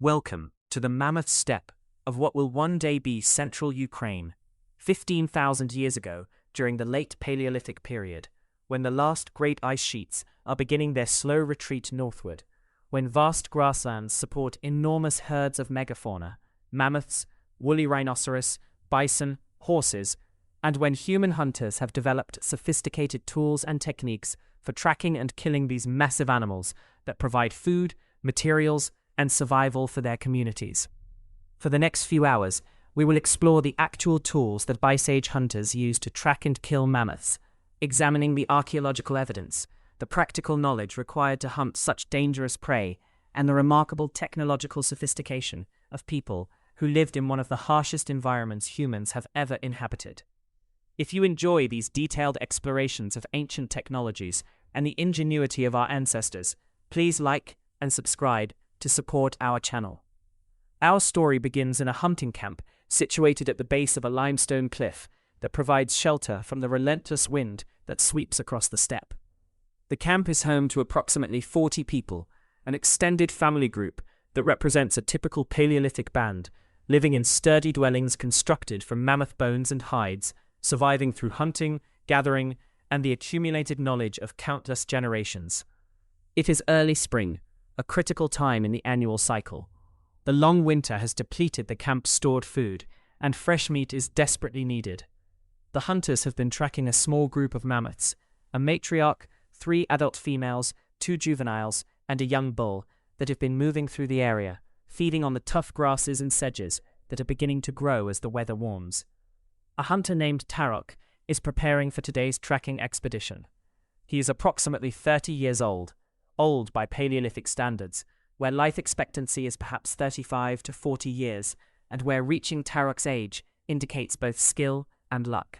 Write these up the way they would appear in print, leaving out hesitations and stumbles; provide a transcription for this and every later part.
Welcome to the mammoth steppe of what will one day be central Ukraine. 15,000 years ago, during the late Paleolithic period, when the last great ice sheets are beginning their slow retreat northward, when vast grasslands support enormous herds of megafauna, mammoths, woolly rhinoceros, bison, horses, and when human hunters have developed sophisticated tools and techniques for tracking and killing these massive animals that provide food, materials, and survival for their communities. For the next few hours, we will explore the actual tools that Ice Age hunters used to track and kill mammoths, examining the archaeological evidence, the practical knowledge required to hunt such dangerous prey, and the remarkable technological sophistication of people who lived in one of the harshest environments humans have ever inhabited. If you enjoy these detailed explorations of ancient technologies and the ingenuity of our ancestors, please like and subscribe to support our channel. Our story begins in a hunting camp situated at the base of a limestone cliff that provides shelter from the relentless wind that sweeps across the steppe. The camp is home to approximately 40 people, an extended family group that represents a typical Paleolithic band, living in sturdy dwellings constructed from mammoth bones and hides, surviving through hunting, gathering, and the accumulated knowledge of countless generations. It is early spring, a critical time in the annual cycle. The long winter has depleted the camp's stored food, and fresh meat is desperately needed. The hunters have been tracking a small group of mammoths, a matriarch, 3 adult females, 2 juveniles, and a young bull, that have been moving through the area, feeding on the tough grasses and sedges that are beginning to grow as the weather warms. A hunter named Tarok is preparing for today's tracking expedition. He is approximately 30 years old by Paleolithic standards, where life expectancy is perhaps 35 to 40 years, and where reaching Tarok's age indicates both skill and luck.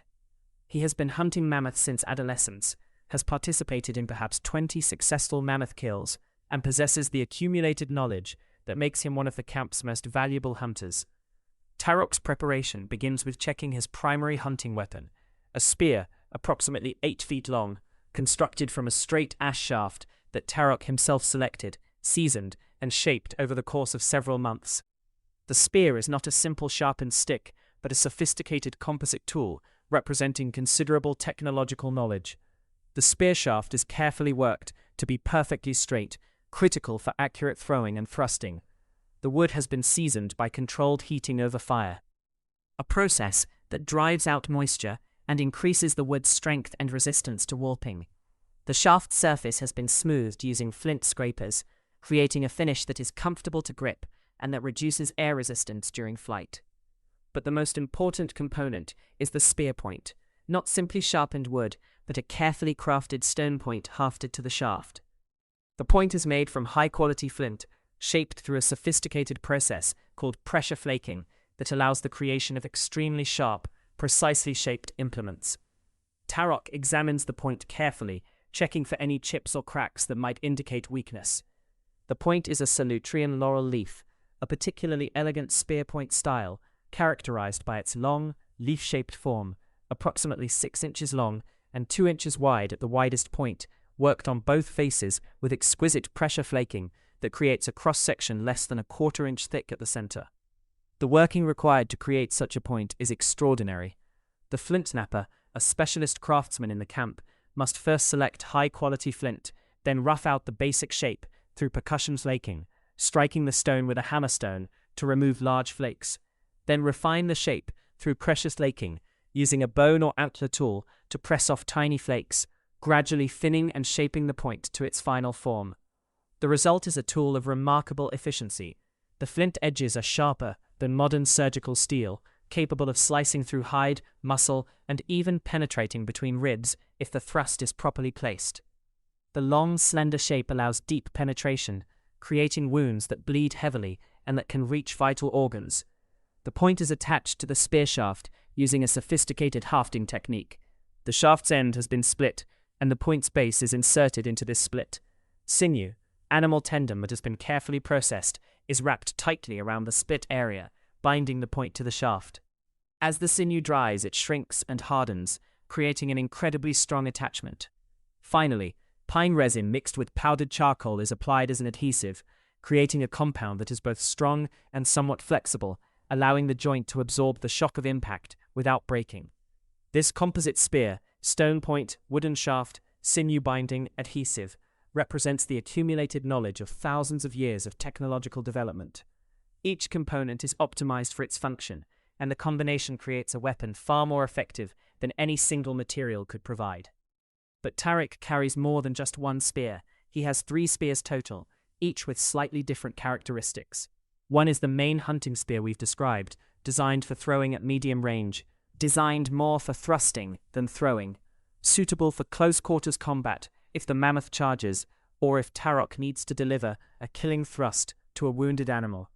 He has been hunting mammoths since adolescence, has participated in perhaps 20 successful mammoth kills, and possesses the accumulated knowledge that makes him one of the camp's most valuable hunters. Tarok's preparation begins with checking his primary hunting weapon, a spear approximately 8 feet long, constructed from a straight ash shaft that Tarok himself selected, seasoned, and shaped over the course of several months. The spear is not a simple sharpened stick, but a sophisticated composite tool representing considerable technological knowledge. The spear shaft is carefully worked to be perfectly straight, critical for accurate throwing and thrusting. The wood has been seasoned by controlled heating over fire, a process that drives out moisture and increases the wood's strength and resistance to warping. The shaft's surface has been smoothed using flint scrapers, creating a finish that is comfortable to grip and that reduces air resistance during flight. But the most important component is the spear point, not simply sharpened wood, but a carefully crafted stone point hafted to the shaft. The point is made from high-quality flint, shaped through a sophisticated process called pressure flaking that allows the creation of extremely sharp, precisely shaped implements. Tarok examines the point carefully, checking for any chips or cracks that might indicate weakness. The point is a Salutrian laurel leaf, a particularly elegant spear point style, characterized by its long, leaf-shaped form, approximately 6 inches long and 2 inches wide at the widest point, worked on both faces with exquisite pressure flaking that creates a cross-section less than a 1/4 inch thick at the center. The working required to create such a point is extraordinary. The flint snapper, a specialist craftsman in the camp, must first select high-quality flint, then rough out the basic shape through percussion flaking, striking the stone with a hammerstone to remove large flakes, then refine the shape through pressure flaking, using a bone or antler tool to press off tiny flakes, gradually thinning and shaping the point to its final form. The result is a tool of remarkable efficiency. The flint edges are sharper than modern surgical steel, capable of slicing through hide, muscle, and even penetrating between ribs if the thrust is properly placed. The long, slender shape allows deep penetration, creating wounds that bleed heavily and that can reach vital organs. The point is attached to the spear shaft using a sophisticated hafting technique. The shaft's end has been split, and the point's base is inserted into this split. Sinew, animal tendon that has been carefully processed, is wrapped tightly around the split area, binding the point to the shaft. As the sinew dries, it shrinks and hardens, creating an incredibly strong attachment. Finally, pine resin mixed with powdered charcoal is applied as an adhesive, creating a compound that is both strong and somewhat flexible, allowing the joint to absorb the shock of impact without breaking. This composite spear, stone point, wooden shaft, sinew binding, adhesive, represents the accumulated knowledge of thousands of years of technological development. Each component is optimized for its function, and the combination creates a weapon far more effective than any single material could provide. But Tarek carries more than just one spear. He has 3 spears total, each with slightly different characteristics. One is the main hunting spear we've described, designed for throwing at medium range, designed more for thrusting than throwing, suitable for close-quarters combat if the mammoth charges, or if Tarok needs to deliver a killing thrust to a wounded animal.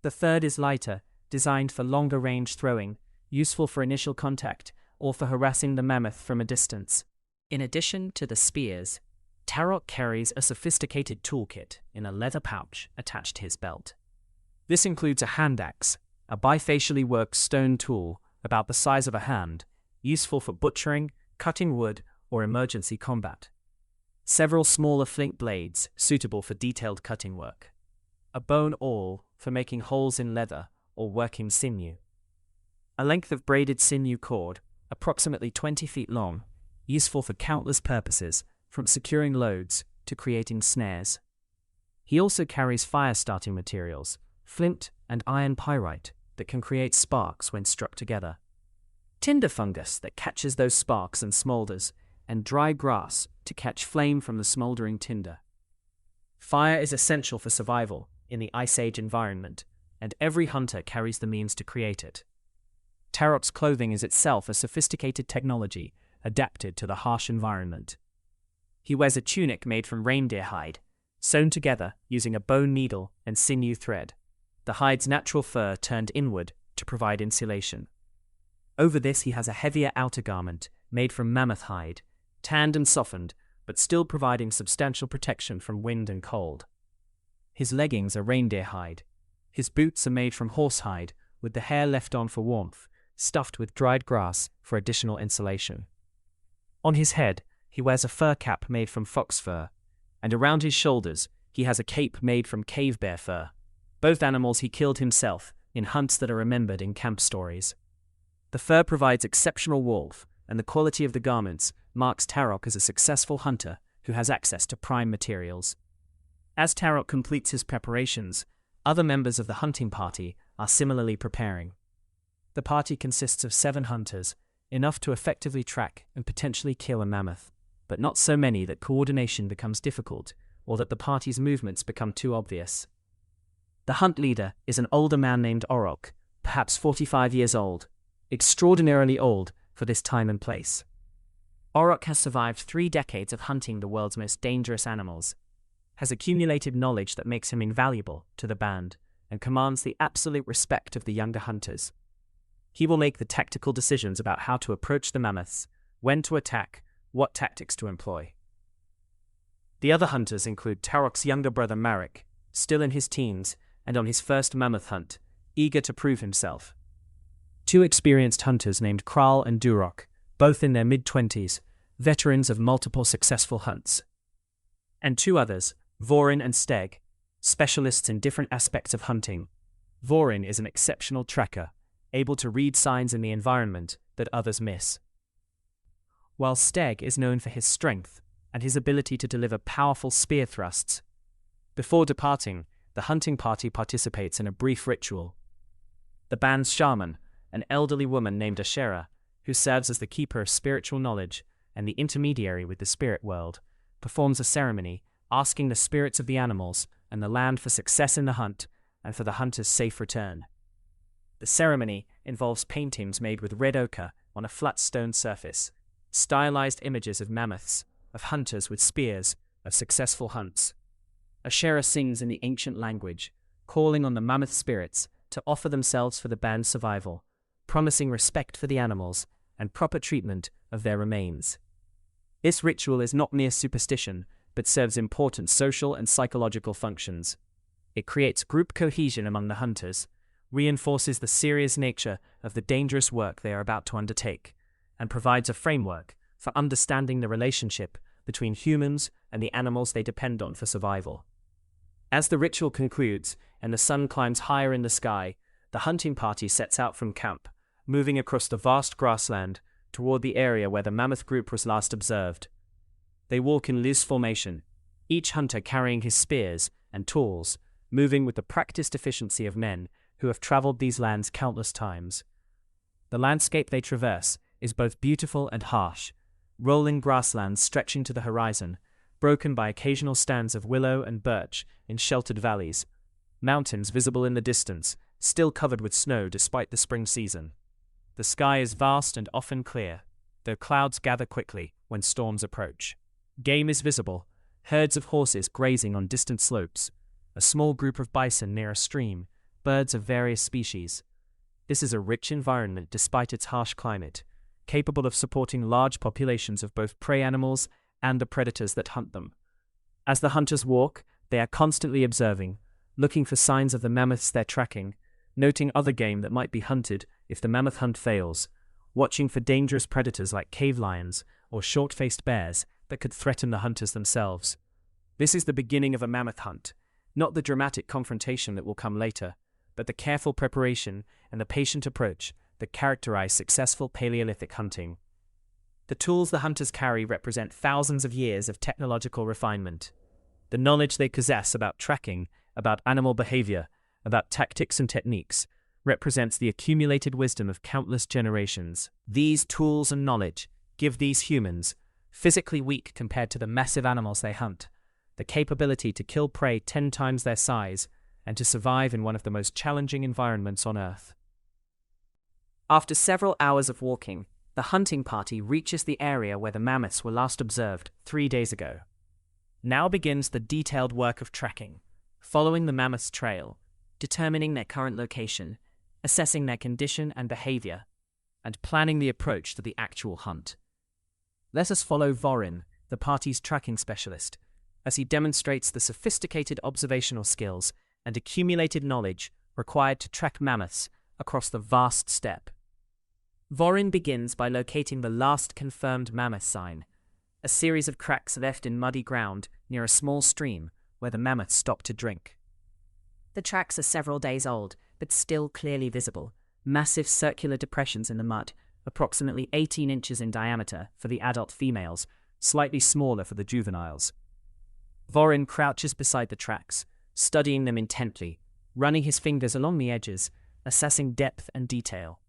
The third is lighter, designed for longer-range throwing, useful for initial contact, or for harassing the mammoth from a distance. In addition to the spears, Tarok carries a sophisticated toolkit in a leather pouch attached to his belt. This includes a hand axe, a bifacially worked stone tool about the size of a hand, useful for butchering, cutting wood, or emergency combat. Several smaller flint blades, suitable for detailed cutting work. A bone awl for making holes in leather or working sinew. A length of braided sinew cord, approximately 20 feet long, useful for countless purposes, from securing loads to creating snares. He also carries fire-starting materials, flint and iron pyrite, that can create sparks when struck together. Tinder fungus that catches those sparks and smolders, and dry grass to catch flame from the smoldering tinder. Fire is essential for survival in the Ice Age environment, and every hunter carries the means to create it. Tarok's clothing is itself a sophisticated technology adapted to the harsh environment. He wears a tunic made from reindeer hide, sewn together using a bone needle and sinew thread, the hide's natural fur turned inward to provide insulation. Over this he has a heavier outer garment made from mammoth hide, tanned and softened, but still providing substantial protection from wind and cold. His leggings are reindeer hide. His boots are made from horse hide, with the hair left on for warmth, stuffed with dried grass for additional insulation. On his head, he wears a fur cap made from fox fur, and around his shoulders he has a cape made from cave bear fur, both animals he killed himself in hunts that are remembered in camp stories. The fur provides exceptional warmth, and the quality of the garments marks Tarok as a successful hunter who has access to prime materials. As Tarok completes his preparations, other members of the hunting party are similarly preparing. The party consists of 7 hunters, enough to effectively track and potentially kill a mammoth, but not so many that coordination becomes difficult or that the party's movements become too obvious. The hunt leader is an older man named Orok, perhaps 45 years old, extraordinarily old for this time and place. Orok has survived 3 decades of hunting the world's most dangerous animals, has accumulated knowledge that makes him invaluable to the band, and commands the absolute respect of the younger hunters. He will make the tactical decisions about how to approach the mammoths, when to attack, what tactics to employ. The other hunters include Tarok's younger brother Marek, still in his teens and on his first mammoth hunt, eager to prove himself. 2 experienced hunters named Kral and Durok, both in their mid-20s, veterans of multiple successful hunts. And 2 others, Vorin and Steg, specialists in different aspects of hunting. Vorin is an exceptional tracker, able to read signs in the environment that others miss, while Steg is known for his strength and his ability to deliver powerful spear thrusts. Before departing, the hunting party participates in a brief ritual. The band's shaman, an elderly woman named Ashera, who serves as the keeper of spiritual knowledge and the intermediary with the spirit world, performs a ceremony asking the spirits of the animals and the land for success in the hunt and for the hunter's safe return. The ceremony involves paintings made with red ochre on a flat stone surface, stylized images of mammoths, of hunters with spears, of successful hunts. Ashera sings in the ancient language, calling on the mammoth spirits to offer themselves for the band's survival, promising respect for the animals and proper treatment of their remains. This ritual is not mere superstition, but serves important social and psychological functions. It creates group cohesion among the hunters, reinforces the serious nature of the dangerous work they are about to undertake, and provides a framework for understanding the relationship between humans and the animals they depend on for survival. As the ritual concludes and the sun climbs higher in the sky, the hunting party sets out from camp, moving across the vast grassland toward the area where the mammoth group was last observed. They walk in loose formation, each hunter carrying his spears and tools, moving with the practiced efficiency of men who have traveled these lands countless times. The landscape they traverse is both beautiful and harsh, rolling grasslands stretching to the horizon, broken by occasional stands of willow and birch in sheltered valleys, mountains visible in the distance, still covered with snow despite the spring season. The sky is vast and often clear, though clouds gather quickly when storms approach. Game is visible, herds of horses grazing on distant slopes, a small group of bison near a stream, birds of various species. This is a rich environment despite its harsh climate, capable of supporting large populations of both prey animals and the predators that hunt them. As the hunters walk, they are constantly observing, looking for signs of the mammoths they're tracking, noting other game that might be hunted if the mammoth hunt fails, watching for dangerous predators like cave lions or short-faced bears that could threaten the hunters themselves. This is the beginning of a mammoth hunt, not the dramatic confrontation that will come later, but the careful preparation and the patient approach that characterize successful Paleolithic hunting. The tools the hunters carry represent thousands of years of technological refinement. The knowledge they possess about tracking, about animal behavior, about tactics and techniques, represents the accumulated wisdom of countless generations. These tools and knowledge give these humans, physically weak compared to the massive animals they hunt, the capability to kill prey 10 times their size and to survive in one of the most challenging environments on Earth. After several hours of walking, the hunting party reaches the area where the mammoths were last observed 3 days ago. Now begins the detailed work of tracking, following the mammoth's trail, determining their current location, assessing their condition and behavior, and planning the approach to the actual hunt. Let us follow Vorin, the party's tracking specialist, as he demonstrates the sophisticated observational skills and accumulated knowledge required to track mammoths across the vast steppe. Vorin begins by locating the last confirmed mammoth sign, a series of cracks left in muddy ground near a small stream where the mammoths stopped to drink. The tracks are several days old, but still clearly visible, massive circular depressions in the mud, approximately 18 inches in diameter for the adult females, slightly smaller for the juveniles. Vorin crouches beside the tracks, studying them intently, running his fingers along the edges, assessing depth and detail.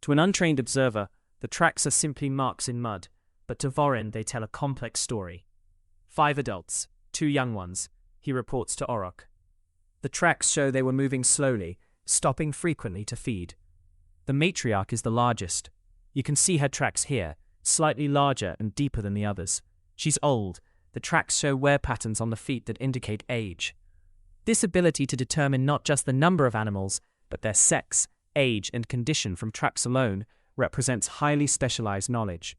To an untrained observer, the tracks are simply marks in mud, but to Vorin they tell a complex story. 5 adults, 2 young ones, he reports to Orok. The tracks show they were moving slowly, stopping frequently to feed. The matriarch is the largest. You can see her tracks here, slightly larger and deeper than the others. She's old. The tracks show wear patterns on the feet that indicate age. This ability to determine not just the number of animals, but their sex, age, and condition from tracks alone represents highly specialized knowledge.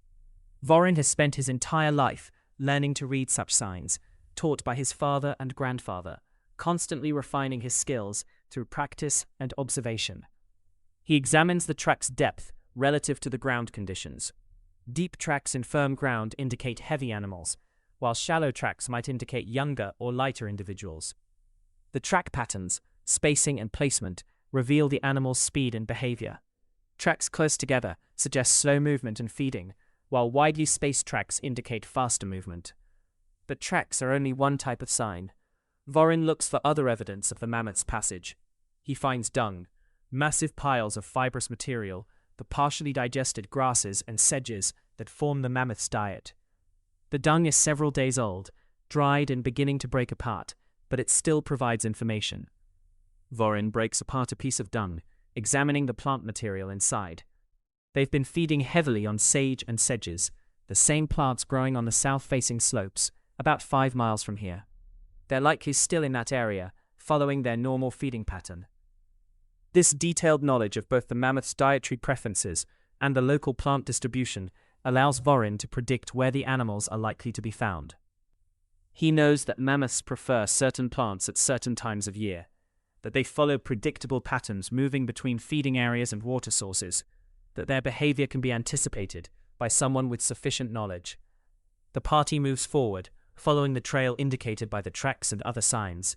Vorin has spent his entire life learning to read such signs, taught by his father and grandfather, constantly refining his skills through practice and observation. He examines the track's depth relative to the ground conditions. Deep tracks in firm ground indicate heavy animals, while shallow tracks might indicate younger or lighter individuals. The track patterns, spacing, and placement reveal the animal's speed and behavior. Tracks close together suggest slow movement and feeding, while widely spaced tracks indicate faster movement. But tracks are only one type of sign. Vorin looks for other evidence of the mammoth's passage. He finds dung, massive piles of fibrous material, the partially digested grasses and sedges that form the mammoth's diet. The dung is several days old, dried and beginning to break apart, but it still provides information. Vorin breaks apart a piece of dung, examining the plant material inside. They've been feeding heavily on sage and sedges, the same plants growing on the south-facing slopes, about 5 miles from here. They're likely still in that area, following their normal feeding pattern. This detailed knowledge of both the mammoth's dietary preferences and the local plant distribution allows Vorin to predict where the animals are likely to be found. He knows that mammoths prefer certain plants at certain times of year, that they follow predictable patterns moving between feeding areas and water sources, that their behavior can be anticipated by someone with sufficient knowledge. The party moves forward, following the trail indicated by the tracks and other signs.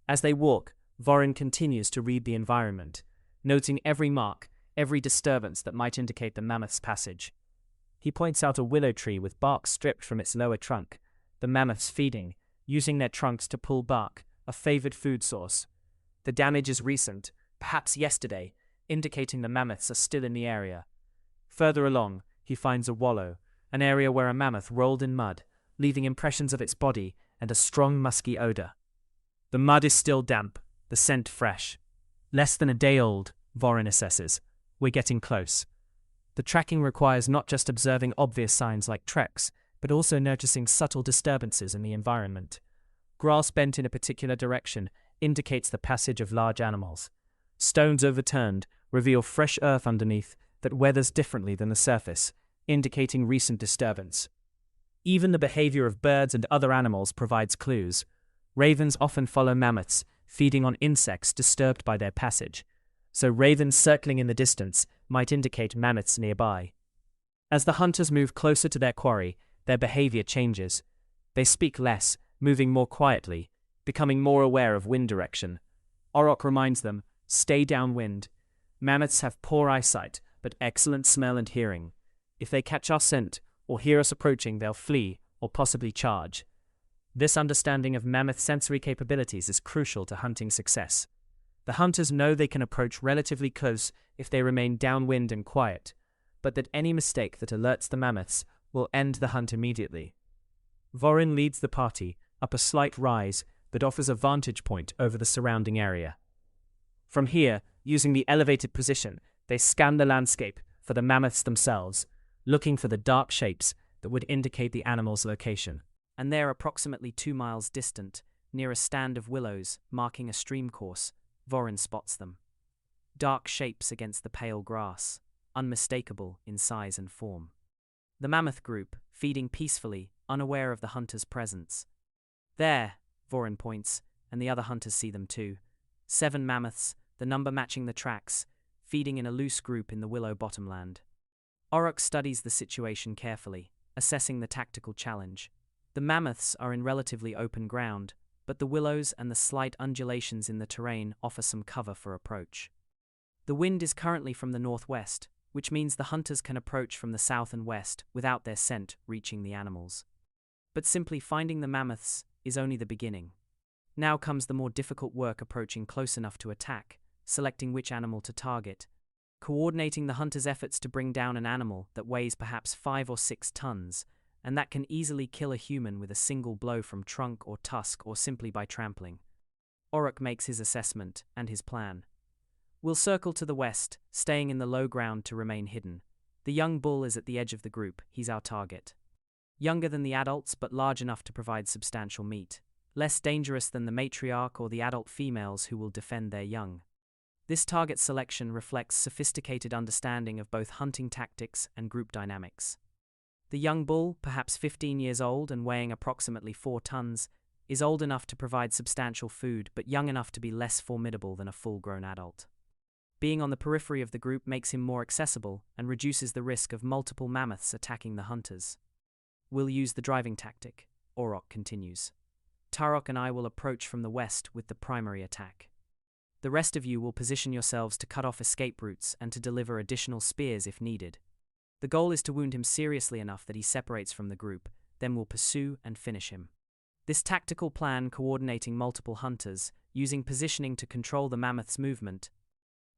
As they walk, Vorin continues to read the environment, noting every mark, every disturbance that might indicate the mammoth's passage. He points out a willow tree with bark stripped from its lower trunk, the mammoths feeding, using their trunks to pull bark, a favored food source. The damage is recent, perhaps yesterday, indicating the mammoths are still in the area. Further along, he finds a wallow, an area where a mammoth rolled in mud, leaving impressions of its body and a strong musky odor. The mud is still damp, the scent fresh. Less than a day old, Vorin assesses. We're getting close. The tracking requires not just observing obvious signs like treks, but also noticing subtle disturbances in the environment. Grass bent in a particular direction indicates the passage of large animals. Stones overturned reveal fresh earth underneath that weathers differently than the surface, indicating recent disturbance. Even the behavior of birds and other animals provides clues. Ravens often follow mammoths, feeding on insects disturbed by their passage, so ravens circling in the distance might indicate mammoths nearby. As the hunters move closer to their quarry, their behavior changes. They speak less, moving more quietly, becoming more aware of wind direction. Auroch reminds them, stay downwind. Mammoths have poor eyesight, but excellent smell and hearing. If they catch our scent or hear us approaching, they'll flee or possibly charge. This understanding of mammoth sensory capabilities is crucial to hunting success. The hunters know they can approach relatively close if they remain downwind and quiet, but that any mistake that alerts the mammoths will end the hunt immediately. Vorin leads the party up a slight rise that offers a vantage point over the surrounding area. From here, using the elevated position, they scan the landscape for the mammoths themselves, looking for the dark shapes that would indicate the animal's location. And they're approximately 2 miles distant, near a stand of willows marking a stream course. Vorin spots them. Dark shapes against the pale grass, unmistakable in size and form. The mammoth group, feeding peacefully, unaware of the hunter's presence. There, Vorin points, and the other hunters see them too. 7 mammoths, the number matching the tracks, feeding in a loose group in the willow bottomland. Auroch studies the situation carefully, assessing the tactical challenge. The mammoths are in relatively open ground, but the willows and the slight undulations in the terrain offer some cover for approach. The wind is currently from the northwest, which means the hunters can approach from the south and west without their scent reaching the animals. But simply finding the mammoths is only the beginning. Now comes the more difficult work approaching close enough to attack, selecting which animal to target, coordinating the hunter's efforts to bring down an animal that weighs perhaps 5 or 6 tons, and that can easily kill a human with a single blow from trunk or tusk or simply by trampling. Auroch makes his assessment and his plan. We'll circle to the west, staying in the low ground to remain hidden. The young bull is at the edge of the group, he's our target. Younger than the adults but large enough to provide substantial meat. Less dangerous than the matriarch or the adult females who will defend their young. This target selection reflects sophisticated understanding of both hunting tactics and group dynamics. The young bull, perhaps 15 years old and weighing approximately 4 tons, is old enough to provide substantial food but young enough to be less formidable than a full-grown adult. Being on the periphery of the group makes him more accessible and reduces the risk of multiple mammoths attacking the hunters. We'll use the driving tactic, Auroch continues. Tarok and I will approach from the west with the primary attack. The rest of you will position yourselves to cut off escape routes and to deliver additional spears if needed. The goal is to wound him seriously enough that he separates from the group, then we'll pursue and finish him. This tactical plan coordinating multiple hunters, using positioning to control the mammoth's movement,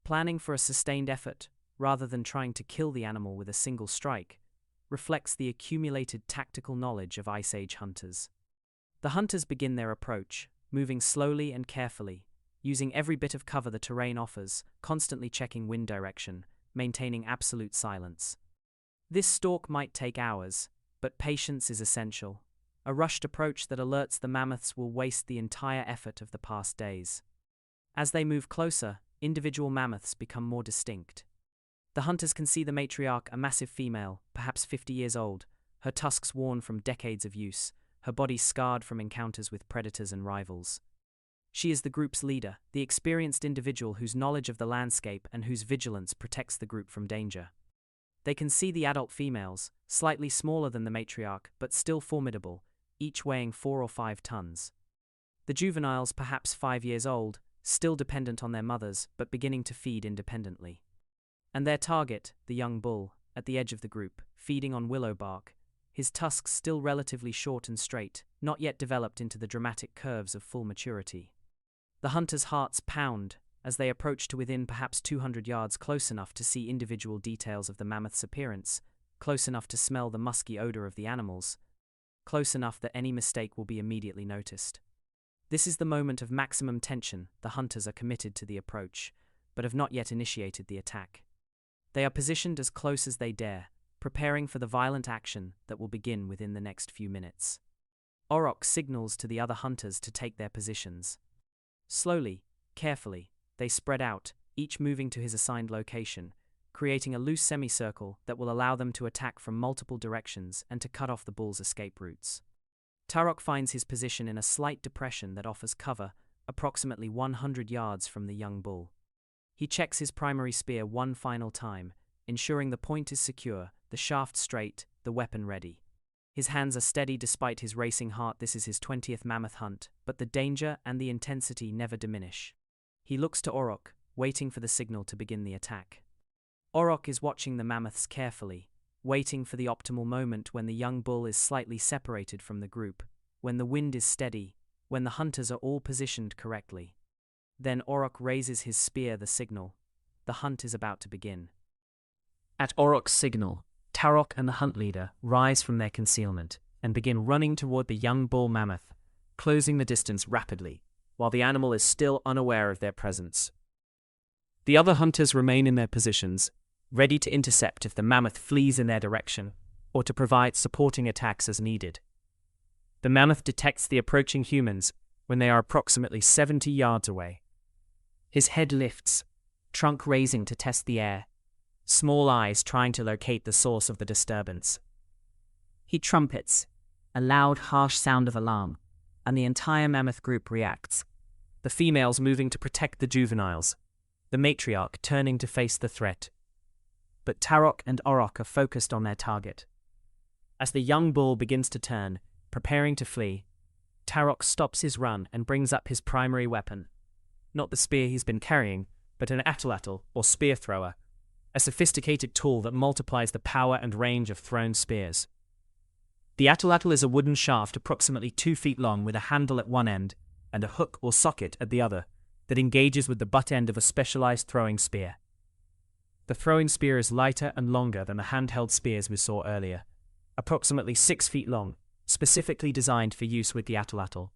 planning for a sustained effort, rather than trying to kill the animal with a single strike, reflects the accumulated tactical knowledge of Ice Age hunters. The hunters begin their approach, moving slowly and carefully, using every bit of cover the terrain offers, constantly checking wind direction, maintaining absolute silence. This stalk might take hours, but patience is essential. A rushed approach that alerts the mammoths will waste the entire effort of the past days. As they move closer, individual mammoths become more distinct. The hunters can see the matriarch, a massive female, perhaps 50 years old, her tusks worn from decades of use, her body scarred from encounters with predators and rivals. She is the group's leader, the experienced individual whose knowledge of the landscape and whose vigilance protects the group from danger. They can see the adult females, slightly smaller than the matriarch but still formidable, each weighing 4 or 5 tons. The juveniles, perhaps 5 years old, still dependent on their mothers but beginning to feed independently. And their target, the young bull, at the edge of the group, feeding on willow bark, his tusks still relatively short and straight, not yet developed into the dramatic curves of full maturity. The hunters' hearts pound as they approach to within perhaps 200 yards, close enough to see individual details of the mammoth's appearance, close enough to smell the musky odor of the animals, close enough that any mistake will be immediately noticed. This is the moment of maximum tension. The hunters are committed to the approach, but have not yet initiated the attack. They are positioned as close as they dare, preparing for the violent action that will begin within the next few minutes. Auroch signals to the other hunters to take their positions. Slowly, carefully, they spread out, each moving to his assigned location, creating a loose semicircle that will allow them to attack from multiple directions and to cut off the bull's escape routes. Tarok finds his position in a slight depression that offers cover, approximately 100 yards from the young bull. He checks his primary spear one final time, ensuring the point is secure, the shaft straight, the weapon ready. His hands are steady despite his racing heart. This is his 20th mammoth hunt, but the danger and the intensity never diminish. He looks to Auroch, waiting for the signal to begin the attack. Auroch is watching the mammoths carefully, waiting for the optimal moment when the young bull is slightly separated from the group, when the wind is steady, when the hunters are all positioned correctly. Then Auroch raises his spear, the signal. The hunt is about to begin. At Auroch's signal, Tarok and the hunt leader rise from their concealment and begin running toward the young bull mammoth, closing the distance rapidly, while the animal is still unaware of their presence. The other hunters remain in their positions, ready to intercept if the mammoth flees in their direction, or to provide supporting attacks as needed. The mammoth detects the approaching humans when they are approximately 70 yards away. His head lifts, trunk raising to test the air, small eyes trying to locate the source of the disturbance. He trumpets, a loud, harsh sound of alarm, and the entire mammoth group reacts, the females moving to protect the juveniles, the matriarch turning to face the threat. But Tarok and Auroch are focused on their target. As the young bull begins to turn, preparing to flee, Tarok stops his run and brings up his primary weapon. Not the spear he's been carrying, but an atlatl, or spear thrower, a sophisticated tool that multiplies the power and range of thrown spears. The atlatl is a wooden shaft approximately 2 feet long with a handle at one end and a hook or socket at the other that engages with the butt end of a specialized throwing spear. The throwing spear is lighter and longer than the handheld spears we saw earlier, approximately 6 feet long, specifically designed for use with the atlatl.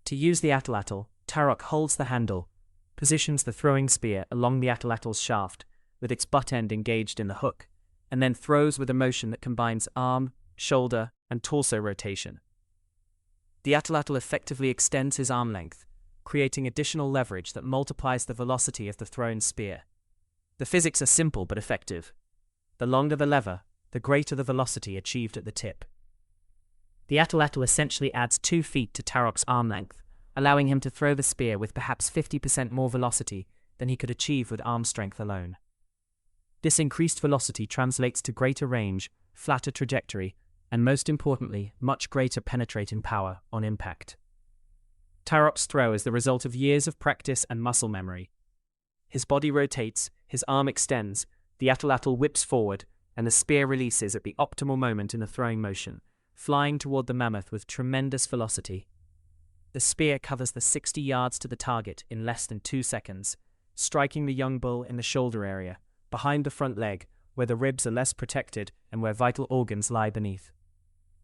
To use the atlatl, Tarok holds the handle, positions the throwing spear along the atlatl's shaft with its butt end engaged in the hook, and then throws with a motion that combines arm, shoulder, and torso rotation. The atlatl effectively extends his arm length, creating additional leverage that multiplies the velocity of the thrown spear. The physics are simple but effective. The longer the lever, the greater the velocity achieved at the tip. The atlatl essentially adds 2 feet to Tarok's arm length, allowing him to throw the spear with perhaps 50% more velocity than he could achieve with arm strength alone. This increased velocity translates to greater range, flatter trajectory, and most importantly, much greater penetrating power on impact. Tarok's throw is the result of years of practice and muscle memory. His body rotates, his arm extends, the atlatl whips forward, and the spear releases at the optimal moment in the throwing motion, flying toward the mammoth with tremendous velocity. The spear covers the 60 yards to the target in less than 2 seconds, striking the young bull in the shoulder area, behind the front leg, where the ribs are less protected and where vital organs lie beneath.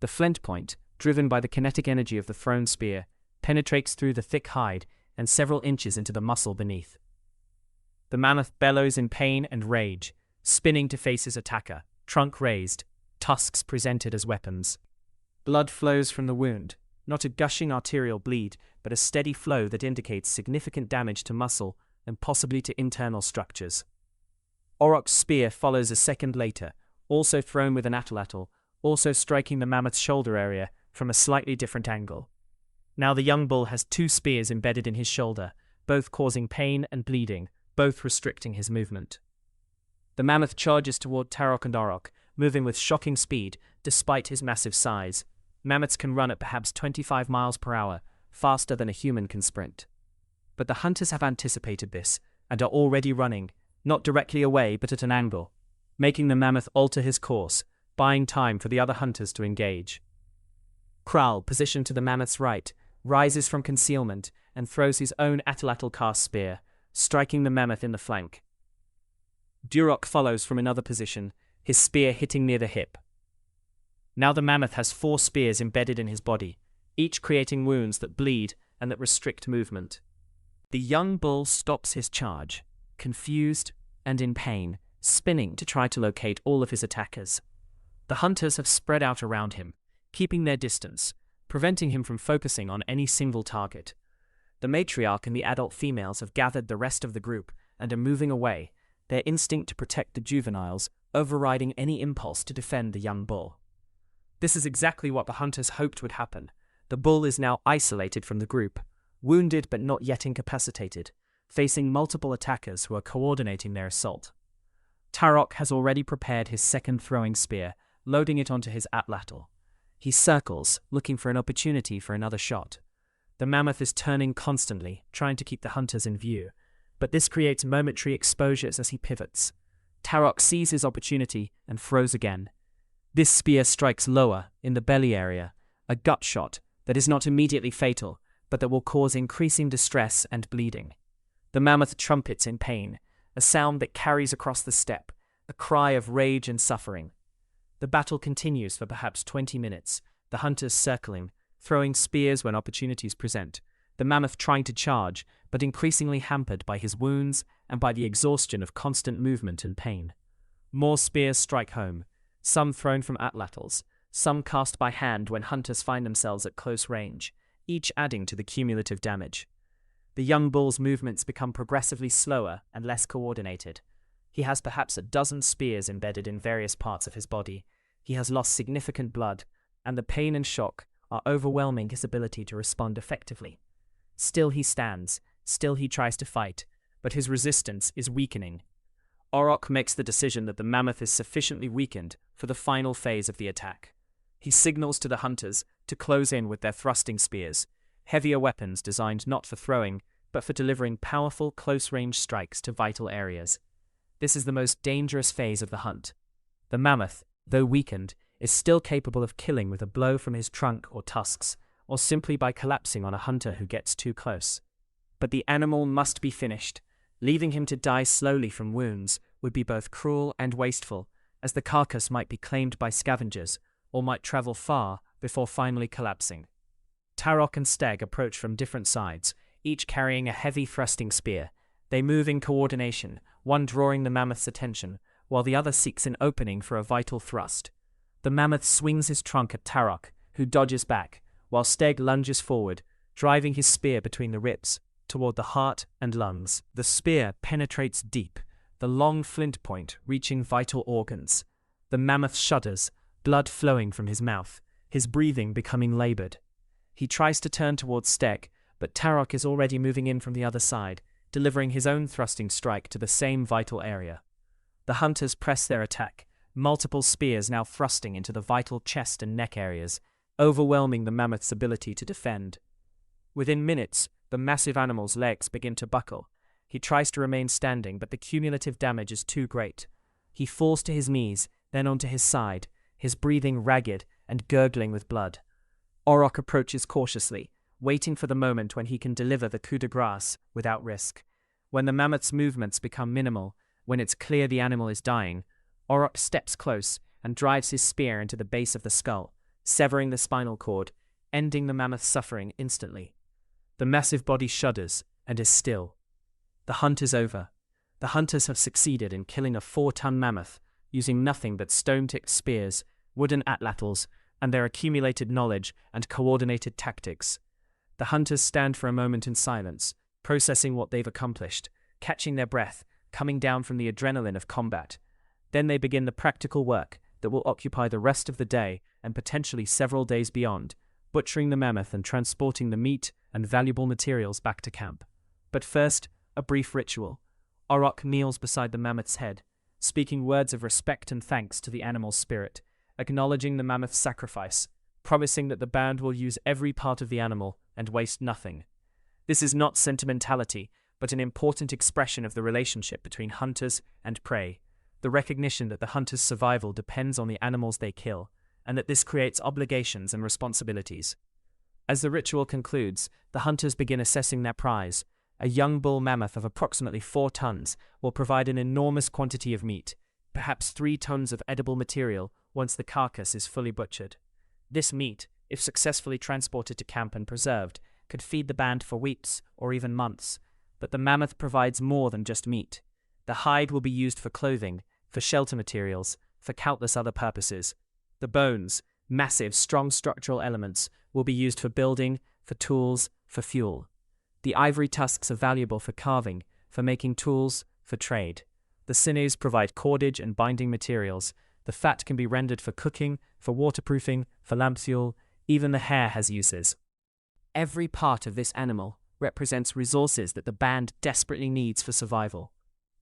The flint point, driven by the kinetic energy of the thrown spear, penetrates through the thick hide and several inches into the muscle beneath. The mammoth bellows in pain and rage, spinning to face his attacker, trunk raised, tusks presented as weapons. Blood flows from the wound, not a gushing arterial bleed, but a steady flow that indicates significant damage to muscle and possibly to internal structures. Auroch's spear follows a second later, also thrown with an atlatl, also striking the mammoth's shoulder area from a slightly different angle. Now the young bull has 2 spears embedded in his shoulder, both causing pain and bleeding, both restricting his movement. The mammoth charges toward Tarok and Auroch, moving with shocking speed despite his massive size. Mammoths can run at perhaps 25 miles per hour, faster than a human can sprint. But the hunters have anticipated this and are already running, not directly away but at an angle, making the mammoth alter his course, buying time for the other hunters to engage. Kral, positioned to the mammoth's right, rises from concealment and throws his own atlatl cast spear, striking the mammoth in the flank. Duroc follows from another position, his spear hitting near the hip. Now the mammoth has 4 spears embedded in his body, each creating wounds that bleed and that restrict movement. The young bull stops his charge, confused and in pain, spinning to try to locate all of his attackers. The hunters have spread out around him, keeping their distance, preventing him from focusing on any single target. The matriarch and the adult females have gathered the rest of the group and are moving away, their instinct to protect the juveniles overriding any impulse to defend the young bull. This is exactly what the hunters hoped would happen. The bull is now isolated from the group, wounded but not yet incapacitated, facing multiple attackers who are coordinating their assault. Tarok has already prepared his second throwing spear, loading it onto his atlatl. He circles, looking for an opportunity for another shot. The mammoth is turning constantly, trying to keep the hunters in view, but this creates momentary exposures as he pivots. Tarok sees his opportunity and throws again. This spear strikes lower, in the belly area, a gut shot that is not immediately fatal, but that will cause increasing distress and bleeding. The mammoth trumpets in pain, a sound that carries across the steppe, a cry of rage and suffering. The battle continues for perhaps 20 minutes, the hunters circling, throwing spears when opportunities present, the mammoth trying to charge, but increasingly hampered by his wounds and by the exhaustion of constant movement and pain. More spears strike home, some thrown from atlatls, some cast by hand when hunters find themselves at close range, each adding to the cumulative damage. The young bull's movements become progressively slower and less coordinated. He has perhaps a dozen spears embedded in various parts of his body. He has lost significant blood, and the pain and shock are overwhelming his ability to respond effectively. Still he stands, still he tries to fight, but his resistance is weakening. Orok makes the decision that the mammoth is sufficiently weakened for the final phase of the attack. He signals to the hunters to close in with their thrusting spears, heavier weapons designed not for throwing, but for delivering powerful close-range strikes to vital areas. This is the most dangerous phase of the hunt. The mammoth, though weakened, is still capable of killing with a blow from his trunk or tusks, or simply by collapsing on a hunter who gets too close. But the animal must be finished. Leaving him to die slowly from wounds would be both cruel and wasteful, as the carcass might be claimed by scavengers, or might travel far before finally collapsing. Tarok and Steg approach from different sides, each carrying a heavy thrusting spear. They move in coordination, one drawing the mammoth's attention, while the other seeks an opening for a vital thrust. The mammoth swings his trunk at Tarok, who dodges back, while Steg lunges forward, driving his spear between the ribs, toward the heart and lungs. The spear penetrates deep, the long flint point reaching vital organs. The mammoth shudders, blood flowing from his mouth, his breathing becoming labored. He tries to turn towards Steg, but Tarok is already moving in from the other side, delivering his own thrusting strike to the same vital area. The hunters press their attack, multiple spears now thrusting into the vital chest and neck areas, overwhelming the mammoth's ability to defend. Within minutes, the massive animal's legs begin to buckle. He tries to remain standing, but the cumulative damage is too great. He falls to his knees, then onto his side, his breathing ragged and gurgling with blood. Orok approaches cautiously, waiting for the moment when he can deliver the coup de grace without risk. When the mammoth's movements become minimal, when it's clear the animal is dying, Orok steps close and drives his spear into the base of the skull, severing the spinal cord, ending the mammoth's suffering instantly. The massive body shudders and is still. The hunt is over. The hunters have succeeded in killing a 4-ton mammoth, using nothing but stone-tipped spears, wooden atlatls, and their accumulated knowledge and coordinated tactics. The hunters stand for a moment in silence, processing what they've accomplished, catching their breath, coming down from the adrenaline of combat. Then they begin the practical work that will occupy the rest of the day and potentially several days beyond, butchering the mammoth and transporting the meat and valuable materials back to camp. But first, a brief ritual. Orok kneels beside the mammoth's head, speaking words of respect and thanks to the animal's spirit, acknowledging the mammoth's sacrifice, promising that the band will use every part of the animal and waste nothing. This is not sentimentality, but an important expression of the relationship between hunters and prey, the recognition that the hunter's survival depends on the animals they kill, and that this creates obligations and responsibilities. As the ritual concludes, the hunters begin assessing their prize. A young bull mammoth of approximately 4 tons will provide an enormous quantity of meat, perhaps 3 tons of edible material once the carcass is fully butchered. This meat, if successfully transported to camp and preserved, could feed the band for weeks or even months. But the mammoth provides more than just meat. The hide will be used for clothing, for shelter materials, for countless other purposes. The bones, massive, strong structural elements, will be used for building, for tools, for fuel. The ivory tusks are valuable for carving, for making tools, for trade. The sinews provide cordage and binding materials. The fat can be rendered for cooking, for waterproofing, for lamp fuel. Even the hair has uses. Every part of this animal represents resources that the band desperately needs for survival.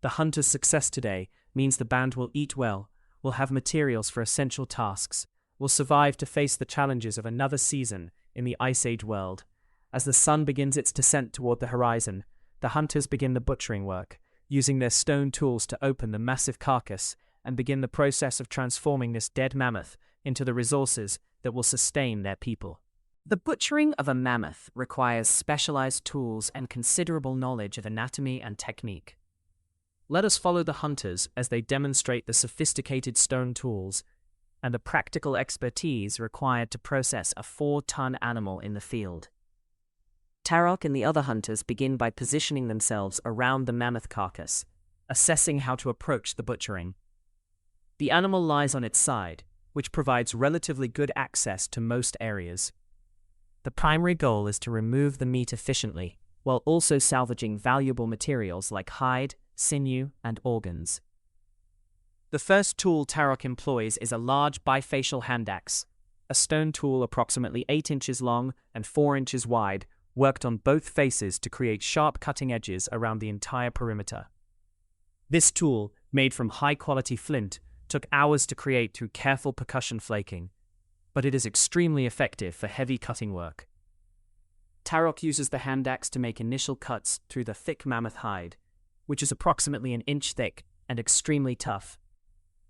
The hunter's success today means the band will eat well, will have materials for essential tasks, will survive to face the challenges of another season in the Ice Age world. As the sun begins its descent toward the horizon, the hunters begin the butchering work, using their stone tools to open the massive carcass and begin the process of transforming this dead mammoth into the resources that will sustain their people. The butchering of a mammoth requires specialized tools and considerable knowledge of anatomy and technique. Let us follow the hunters as they demonstrate the sophisticated stone tools and the practical expertise required to process a 4-ton animal in the field. Tarok and the other hunters begin by positioning themselves around the mammoth carcass, assessing how to approach the butchering. The animal lies on its side, which provides relatively good access to most areas. The primary goal is to remove the meat efficiently, while also salvaging valuable materials like hide, sinew, and organs. The first tool Tarok employs is a large bifacial hand axe, a stone tool approximately 8 inches long and 4 inches wide, worked on both faces to create sharp cutting edges around the entire perimeter. This tool, made from high-quality flint, took hours to create through careful percussion flaking, but it is extremely effective for heavy cutting work. Tarok uses the hand axe to make initial cuts through the thick mammoth hide, which is approximately 1 inch thick and extremely tough.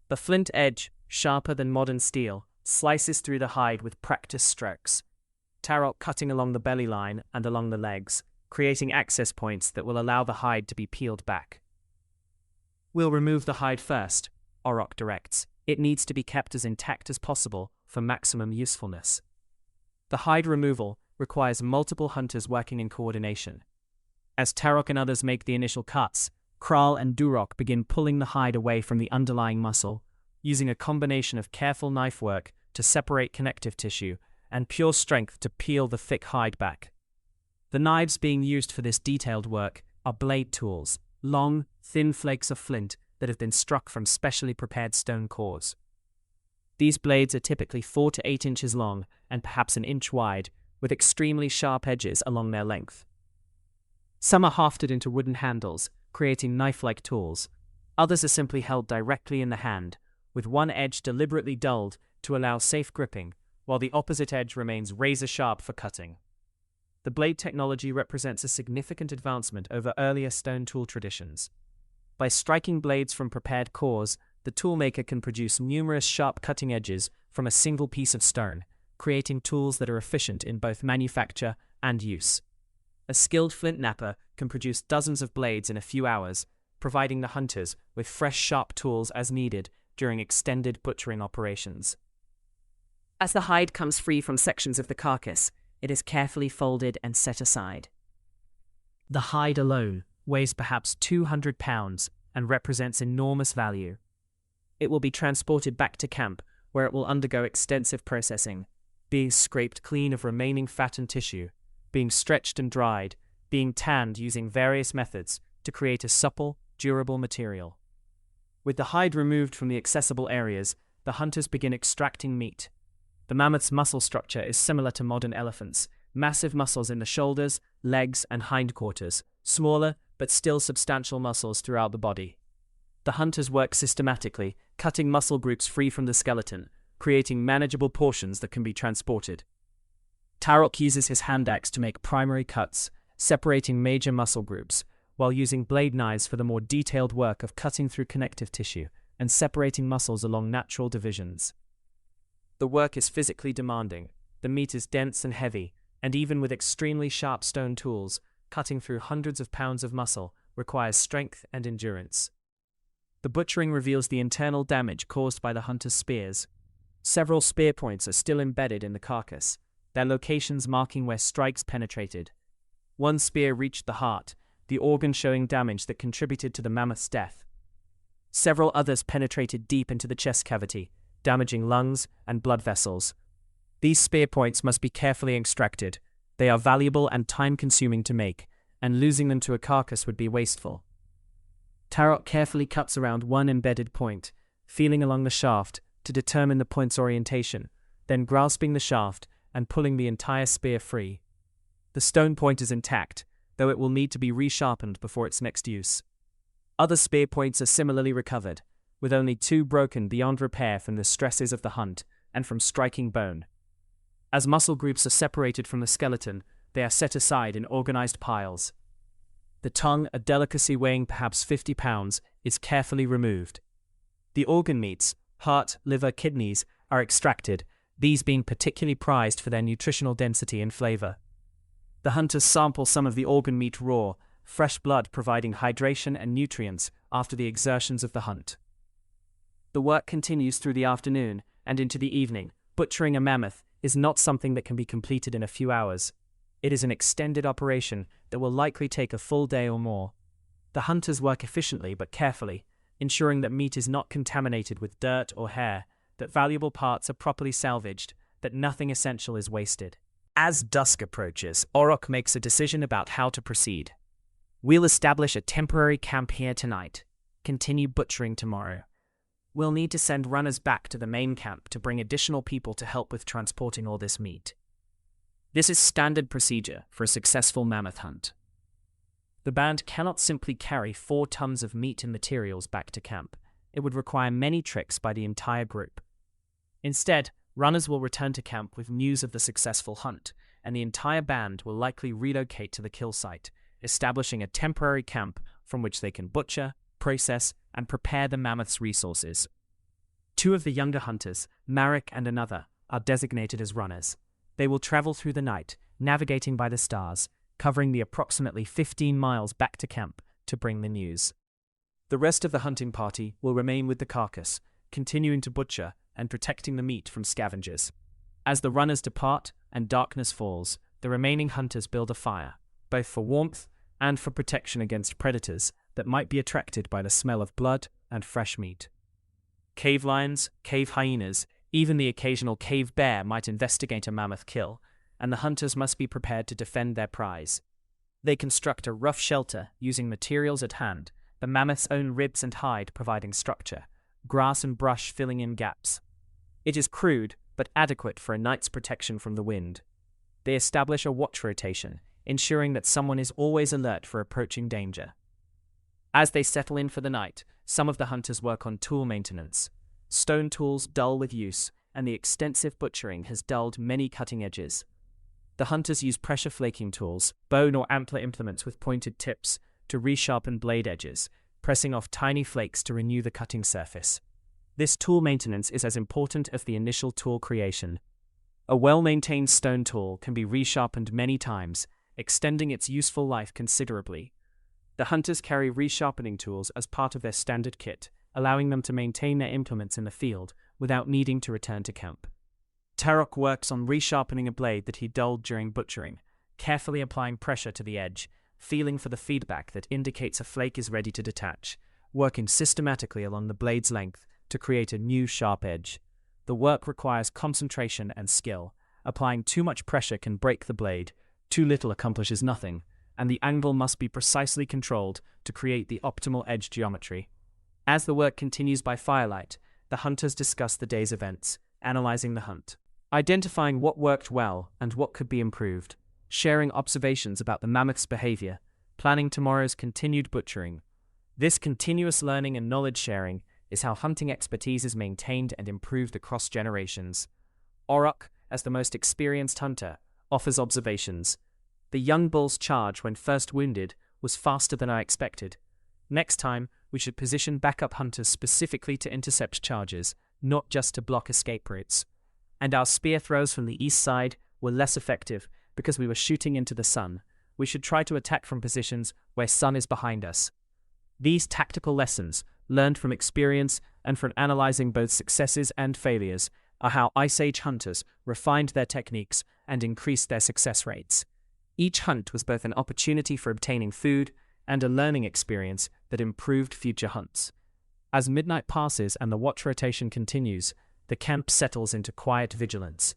The flint edge, sharper than modern steel, slices through the hide with practiced strokes. Tarok cutting along the belly line and along the legs, creating access points that will allow the hide to be peeled back. "We'll remove the hide first," Orok directs. "It needs to be kept as intact as possible for maximum usefulness." The hide removal requires multiple hunters working in coordination. As Tarok and others make the initial cuts, Kral and Durok begin pulling the hide away from the underlying muscle, using a combination of careful knife work to separate connective tissue and pure strength to peel the thick hide back. The knives being used for this detailed work are blade tools, long, thin flakes of flint that have been struck from specially prepared stone cores. These blades are typically 4 to 8 inches long and perhaps 1 inch wide, with extremely sharp edges along their length. Some are hafted into wooden handles, creating knife-like tools. Others are simply held directly in the hand, with one edge deliberately dulled to allow safe gripping, while the opposite edge remains razor-sharp for cutting. The blade technology represents a significant advancement over earlier stone tool traditions. By striking blades from prepared cores, the toolmaker can produce numerous sharp cutting edges from a single piece of stone, creating tools that are efficient in both manufacture and use. A skilled flint knapper can produce dozens of blades in a few hours, providing the hunters with fresh, sharp tools as needed during extended butchering operations. As the hide comes free from sections of the carcass, it is carefully folded and set aside. The hide alone weighs perhaps 200 pounds and represents enormous value. It will be transported back to camp, where it will undergo extensive processing, being scraped clean of remaining fat and tissue, being stretched and dried, being tanned using various methods to create a supple, durable material. With the hide removed from the accessible areas, the hunters begin extracting meat. The mammoth's muscle structure is similar to modern elephants, massive muscles in the shoulders, legs, and hindquarters, smaller but still substantial muscles throughout the body. The hunters work systematically, cutting muscle groups free from the skeleton, creating manageable portions that can be transported. Tarok uses his hand axe to make primary cuts, separating major muscle groups, while using blade knives for the more detailed work of cutting through connective tissue and separating muscles along natural divisions. The work is physically demanding. The meat is dense and heavy, and even with extremely sharp stone tools, cutting through hundreds of pounds of muscle requires strength and endurance. The butchering reveals the internal damage caused by the hunter's spears. Several spear points are still embedded in the carcass, their locations marking where strikes penetrated. One spear reached the heart, the organ showing damage that contributed to the mammoth's death. Several others penetrated deep into the chest cavity, damaging lungs and blood vessels. These spear points must be carefully extracted. They are valuable and time-consuming to make, and losing them to a carcass would be wasteful. Tarok carefully cuts around one embedded point, feeling along the shaft to determine the point's orientation, then grasping the shaft and pulling the entire spear free. The stone point is intact, though it will need to be resharpened before its next use. Other spear points are similarly recovered, with only 2 broken beyond repair from the stresses of the hunt and from striking bone. As muscle groups are separated from the skeleton, they are set aside in organized piles. The tongue, a delicacy weighing perhaps 50 pounds, is carefully removed. The organ meats, heart, liver, kidneys, are extracted, these being particularly prized for their nutritional density and flavor. The hunters sample some of the organ meat raw, fresh blood providing hydration and nutrients after the exertions of the hunt. The work continues through the afternoon and into the evening. Butchering a mammoth is not something that can be completed in a few hours. It is an extended operation that will likely take a full day or more. The hunters work efficiently but carefully, ensuring that meat is not contaminated with dirt or hair, that valuable parts are properly salvaged, that nothing essential is wasted. As dusk approaches, Orok makes a decision about how to proceed. We'll establish a temporary camp here tonight. Continue butchering tomorrow. We'll need to send runners back to the main camp to bring additional people to help with transporting all this meat. This is standard procedure for a successful mammoth hunt. The band cannot simply carry 4 tons of meat and materials back to camp. It would require many tricks by the entire group. Instead, runners will return to camp with news of the successful hunt, and the entire band will likely relocate to the kill site, establishing a temporary camp from which they can butcher, process, and prepare the mammoth's resources. 2 of the younger hunters, Marek and another, are designated as runners. They will travel through the night, navigating by the stars, covering the approximately 15 miles back to camp to bring the news. The rest of the hunting party will remain with the carcass, continuing to butcher and protecting the meat from scavengers. As the runners depart and darkness falls, the remaining hunters build a fire, both for warmth and for protection against predators that might be attracted by the smell of blood and fresh meat. Cave lions, cave hyenas, even the occasional cave bear might investigate a mammoth kill, and the hunters must be prepared to defend their prize. They construct a rough shelter using materials at hand, the mammoth's own ribs and hide providing structure, grass and brush filling in gaps. It is crude, but adequate for a night's protection from the wind. They establish a watch rotation, ensuring that someone is always alert for approaching danger. As they settle in for the night, some of the hunters work on tool maintenance. Stone tools dull with use, and the extensive butchering has dulled many cutting edges. The hunters use pressure flaking tools, bone or antler implements with pointed tips, to resharpen blade edges, pressing off tiny flakes to renew the cutting surface. This tool maintenance is as important as the initial tool creation. A well-maintained stone tool can be resharpened many times, extending its useful life considerably. The hunters carry resharpening tools as part of their standard kit, allowing them to maintain their implements in the field without needing to return to camp. Tarok works on resharpening a blade that he dulled during butchering, carefully applying pressure to the edge, feeling for the feedback that indicates a flake is ready to detach, working systematically along the blade's length to create a new sharp edge. The work requires concentration and skill. Applying too much pressure can break the blade, too little accomplishes nothing, and the angle must be precisely controlled to create the optimal edge geometry. As the work continues by firelight, the hunters discuss the day's events, analyzing the hunt, identifying what worked well and what could be improved, sharing observations about the mammoth's behavior, planning tomorrow's continued butchering. This continuous learning and knowledge sharing is how hunting expertise is maintained and improved across generations. Orok, as the most experienced hunter, offers observations. The young bull's charge when first wounded was faster than I expected. Next time, we should position backup hunters specifically to intercept charges, not just to block escape routes. And our spear throws from the east side were less effective because we were shooting into the sun. We should try to attack from positions where sun is behind us. These tactical lessons, learned from experience and from analyzing both successes and failures, are how Ice Age hunters refined their techniques and increased their success rates. Each hunt was both an opportunity for obtaining food and a learning experience that improved future hunts. As midnight passes and the watch rotation continues, the camp settles into quiet vigilance.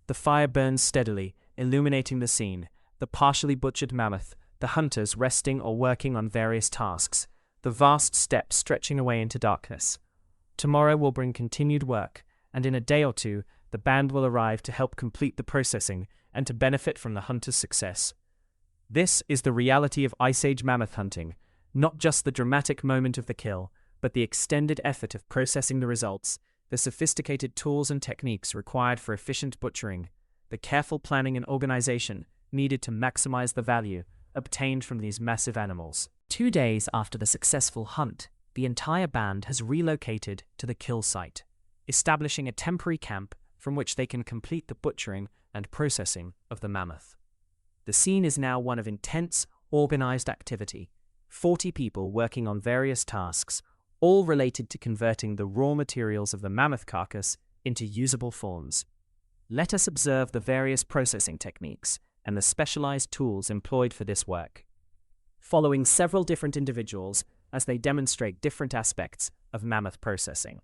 The fire burns steadily, illuminating the scene, the partially butchered mammoth, the hunters resting or working on various tasks, the vast steppe stretching away into darkness. Tomorrow will bring continued work, and in a day or two, the band will arrive to help complete the processing and to benefit from the hunter's success. This is the reality of Ice Age mammoth hunting, not just the dramatic moment of the kill, but the extended effort of processing the results, the sophisticated tools and techniques required for efficient butchering, the careful planning and organization needed to maximize the value obtained from these massive animals. 2 days after the successful hunt, the entire band has relocated to the kill site, establishing a temporary camp from which they can complete the butchering and processing of the mammoth. The scene is now one of intense, organized activity, 40 people working on various tasks, all related to converting the raw materials of the mammoth carcass into usable forms. Let us observe the various processing techniques and the specialized tools employed for this work, following several different individuals as they demonstrate different aspects of mammoth processing.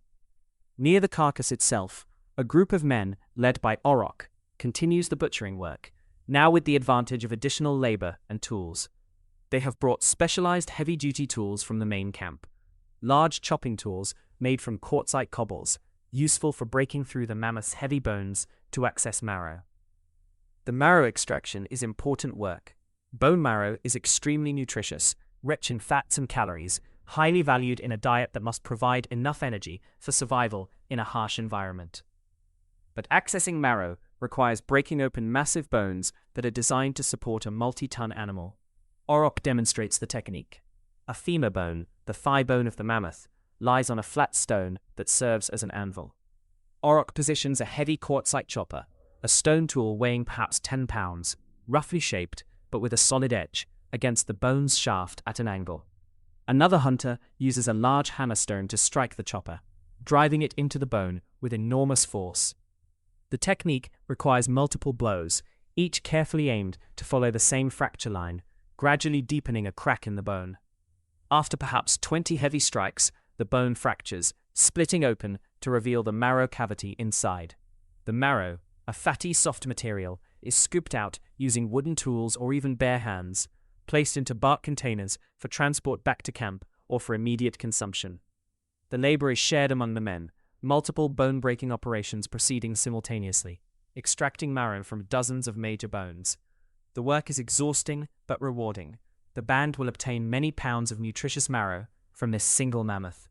Near the carcass itself, a group of men, led by Orok, continues the butchering work, now with the advantage of additional labor and tools. They have brought specialized heavy-duty tools from the main camp, large chopping tools made from quartzite cobbles, useful for breaking through the mammoth's heavy bones to access marrow. The marrow extraction is important work. Bone marrow is extremely nutritious, rich in fats and calories, highly valued in a diet that must provide enough energy for survival in a harsh environment. But accessing marrow requires breaking open massive bones that are designed to support a multi-ton animal. Orok demonstrates the technique. A femur bone, the thigh bone of the mammoth, lies on a flat stone that serves as an anvil. Orok positions a heavy quartzite chopper, a stone tool weighing perhaps 10 pounds, roughly shaped but with a solid edge, against the bone's shaft at an angle. Another hunter uses a large hammerstone to strike the chopper, driving it into the bone with enormous force. The technique requires multiple blows, each carefully aimed to follow the same fracture line, gradually deepening a crack in the bone. After perhaps 20 heavy strikes, the bone fractures, splitting open to reveal the marrow cavity inside. The marrow, a fatty, soft material, is scooped out using wooden tools or even bare hands, placed into bark containers for transport back to camp or for immediate consumption. The labor is shared among the men, multiple bone-breaking operations proceeding simultaneously, extracting marrow from dozens of major bones. The work is exhausting but rewarding. The band will obtain many pounds of nutritious marrow from this single mammoth.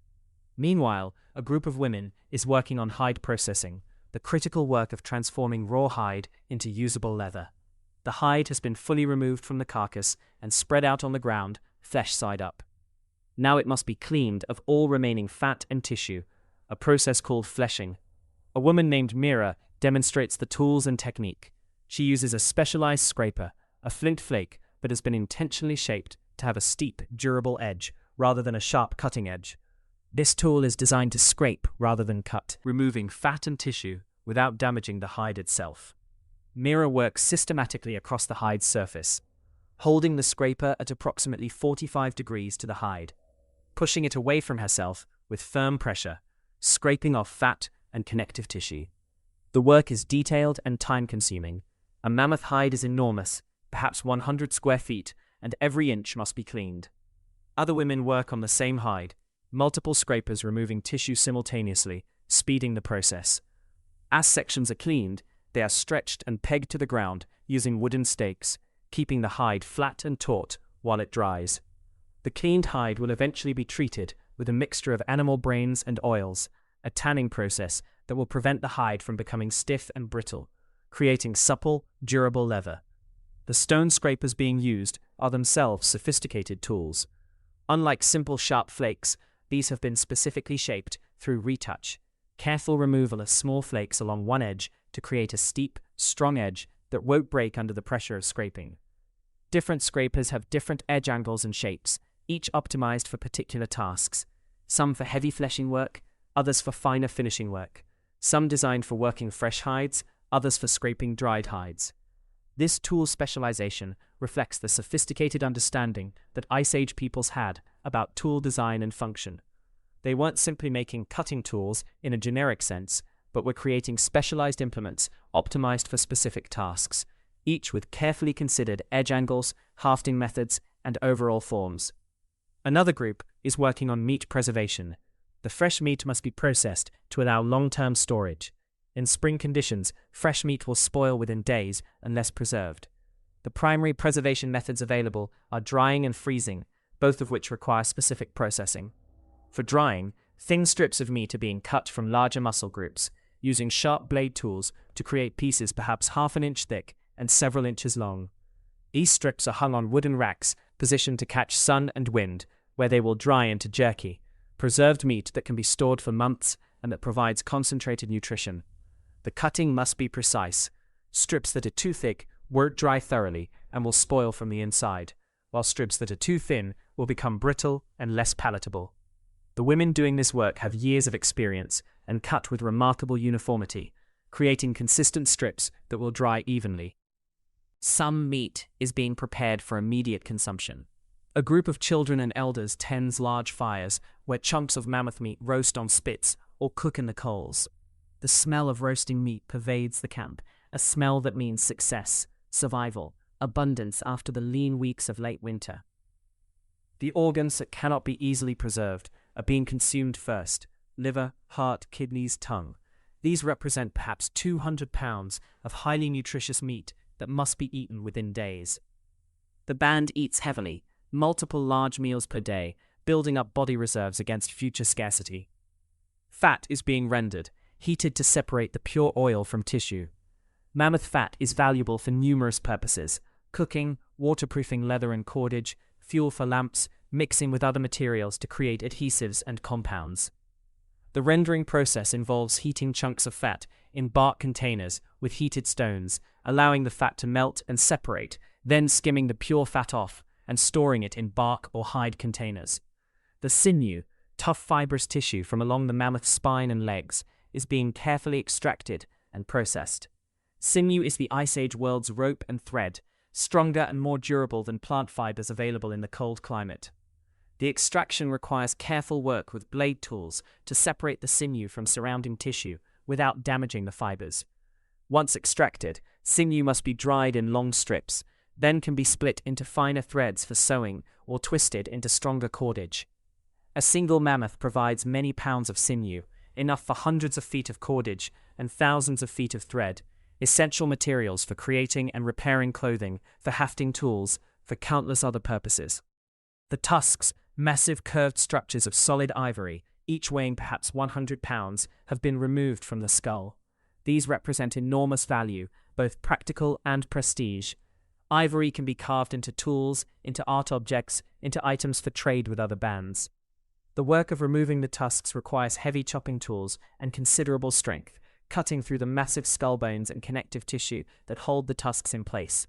Meanwhile, a group of women is working on hide processing, the critical work of transforming raw hide into usable leather. The hide has been fully removed from the carcass and spread out on the ground, flesh side up. Now it must be cleaned of all remaining fat and tissue, a process called fleshing. A woman named Mira demonstrates the tools and technique. She uses a specialized scraper, a flint flake that has been intentionally shaped to have a steep, durable edge rather than a sharp cutting edge. This tool is designed to scrape rather than cut, removing fat and tissue without damaging the hide itself. Mira works systematically across the hide's surface, holding the scraper at approximately 45 degrees to the hide, pushing it away from herself with firm pressure, scraping off fat and connective tissue. The work is detailed and time-consuming. A mammoth hide is enormous, perhaps 100 square feet, and every inch must be cleaned. Other women work on the same hide, multiple scrapers removing tissue simultaneously, speeding the process. As sections are cleaned, they are stretched and pegged to the ground using wooden stakes, keeping the hide flat and taut while it dries. The cleaned hide will eventually be treated with a mixture of animal brains and oils, a tanning process that will prevent the hide from becoming stiff and brittle. creating supple, durable leather. The stone scrapers being used are themselves sophisticated tools. Unlike simple sharp flakes, these have been specifically shaped through retouch, careful removal of small flakes along one edge to create a steep, strong edge that won't break under the pressure of scraping. Different scrapers have different edge angles and shapes, each optimized for particular tasks. Some for heavy fleshing work, others for finer finishing work. Some designed for working fresh hides, others for scraping dried hides. This tool specialization reflects the sophisticated understanding that Ice Age peoples had about tool design and function. They weren't simply making cutting tools in a generic sense, but were creating specialized implements optimized for specific tasks, each with carefully considered edge angles, hafting methods, and overall forms. Another group is working on meat preservation. The fresh meat must be processed to allow long-term storage. In spring conditions, fresh meat will spoil within days unless preserved. The primary preservation methods available are drying and freezing, both of which require specific processing. For drying, thin strips of meat are being cut from larger muscle groups, using sharp blade tools to create pieces perhaps half an inch thick and several inches long. These strips are hung on wooden racks positioned to catch sun and wind, where they will dry into jerky, preserved meat that can be stored for months and that provides concentrated nutrition. The cutting must be precise. Strips that are too thick won't dry thoroughly and will spoil from the inside, while strips that are too thin will become brittle and less palatable. The women doing this work have years of experience and cut with remarkable uniformity, creating consistent strips that will dry evenly. Some meat is being prepared for immediate consumption. A group of children and elders tends large fires where chunks of mammoth meat roast on spits or cook in the coals. The smell of roasting meat pervades the camp, a smell that means success, survival, abundance after the lean weeks of late winter. The organs that cannot be easily preserved are being consumed first: liver, heart, kidneys, tongue. These represent perhaps 200 pounds of highly nutritious meat that must be eaten within days. The band eats heavily, multiple large meals per day, building up body reserves against future scarcity. Fat is being rendered, heated to separate the pure oil from tissue. Mammoth fat is valuable for numerous purposes: cooking, waterproofing leather and cordage, fuel for lamps, mixing with other materials to create adhesives and compounds. The rendering process involves heating chunks of fat in bark containers with heated stones, allowing the fat to melt and separate, then skimming the pure fat off and storing it in bark or hide containers. The sinew, tough fibrous tissue from along the mammoth's spine and legs, is being carefully extracted and processed. Sinew is the Ice Age world's rope and thread, stronger and more durable than plant fibers available in the cold climate. The extraction requires careful work with blade tools to separate the sinew from surrounding tissue without damaging the fibers. Once extracted, sinew must be dried in long strips, then can be split into finer threads for sewing or twisted into stronger cordage. A single mammoth provides many pounds of sinew, enough for hundreds of feet of cordage and thousands of feet of thread, essential materials for creating and repairing clothing, for hafting tools, for countless other purposes. The tusks, massive curved structures of solid ivory, each weighing perhaps 100 pounds, have been removed from the skull. These represent enormous value, both practical and prestige. Ivory can be carved into tools, into art objects, into items for trade with other bands. The work of removing the tusks requires heavy chopping tools and considerable strength, cutting through the massive skull bones and connective tissue that hold the tusks in place.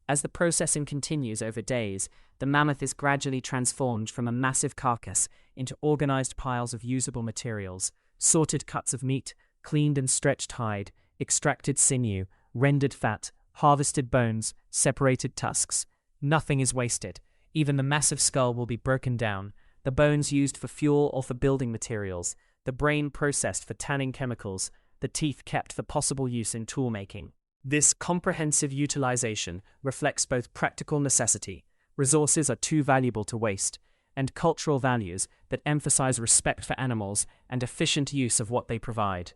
As the processing continues over days, the mammoth is gradually transformed from a massive carcass into organized piles of usable materials: sorted cuts of meat, cleaned and stretched hide, extracted sinew, rendered fat, harvested bones, separated tusks. Nothing is wasted. Even the massive skull will be broken down, the bones used for fuel or for building materials, the brain processed for tanning chemicals, the teeth kept for possible use in tool making. This comprehensive utilization reflects both practical necessity, resources are too valuable to waste, and cultural values that emphasize respect for animals and efficient use of what they provide.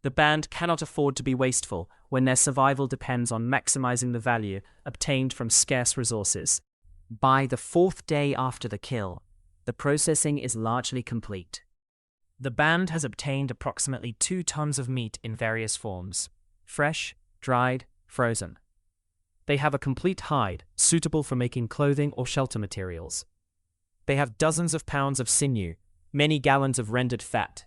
The band cannot afford to be wasteful when their survival depends on maximizing the value obtained from scarce resources. By the fourth day after the kill, the processing is largely complete. The band has obtained approximately 2 tons of meat in various forms: fresh, dried, frozen. They have a complete hide, suitable for making clothing or shelter materials. They have dozens of pounds of sinew, many gallons of rendered fat,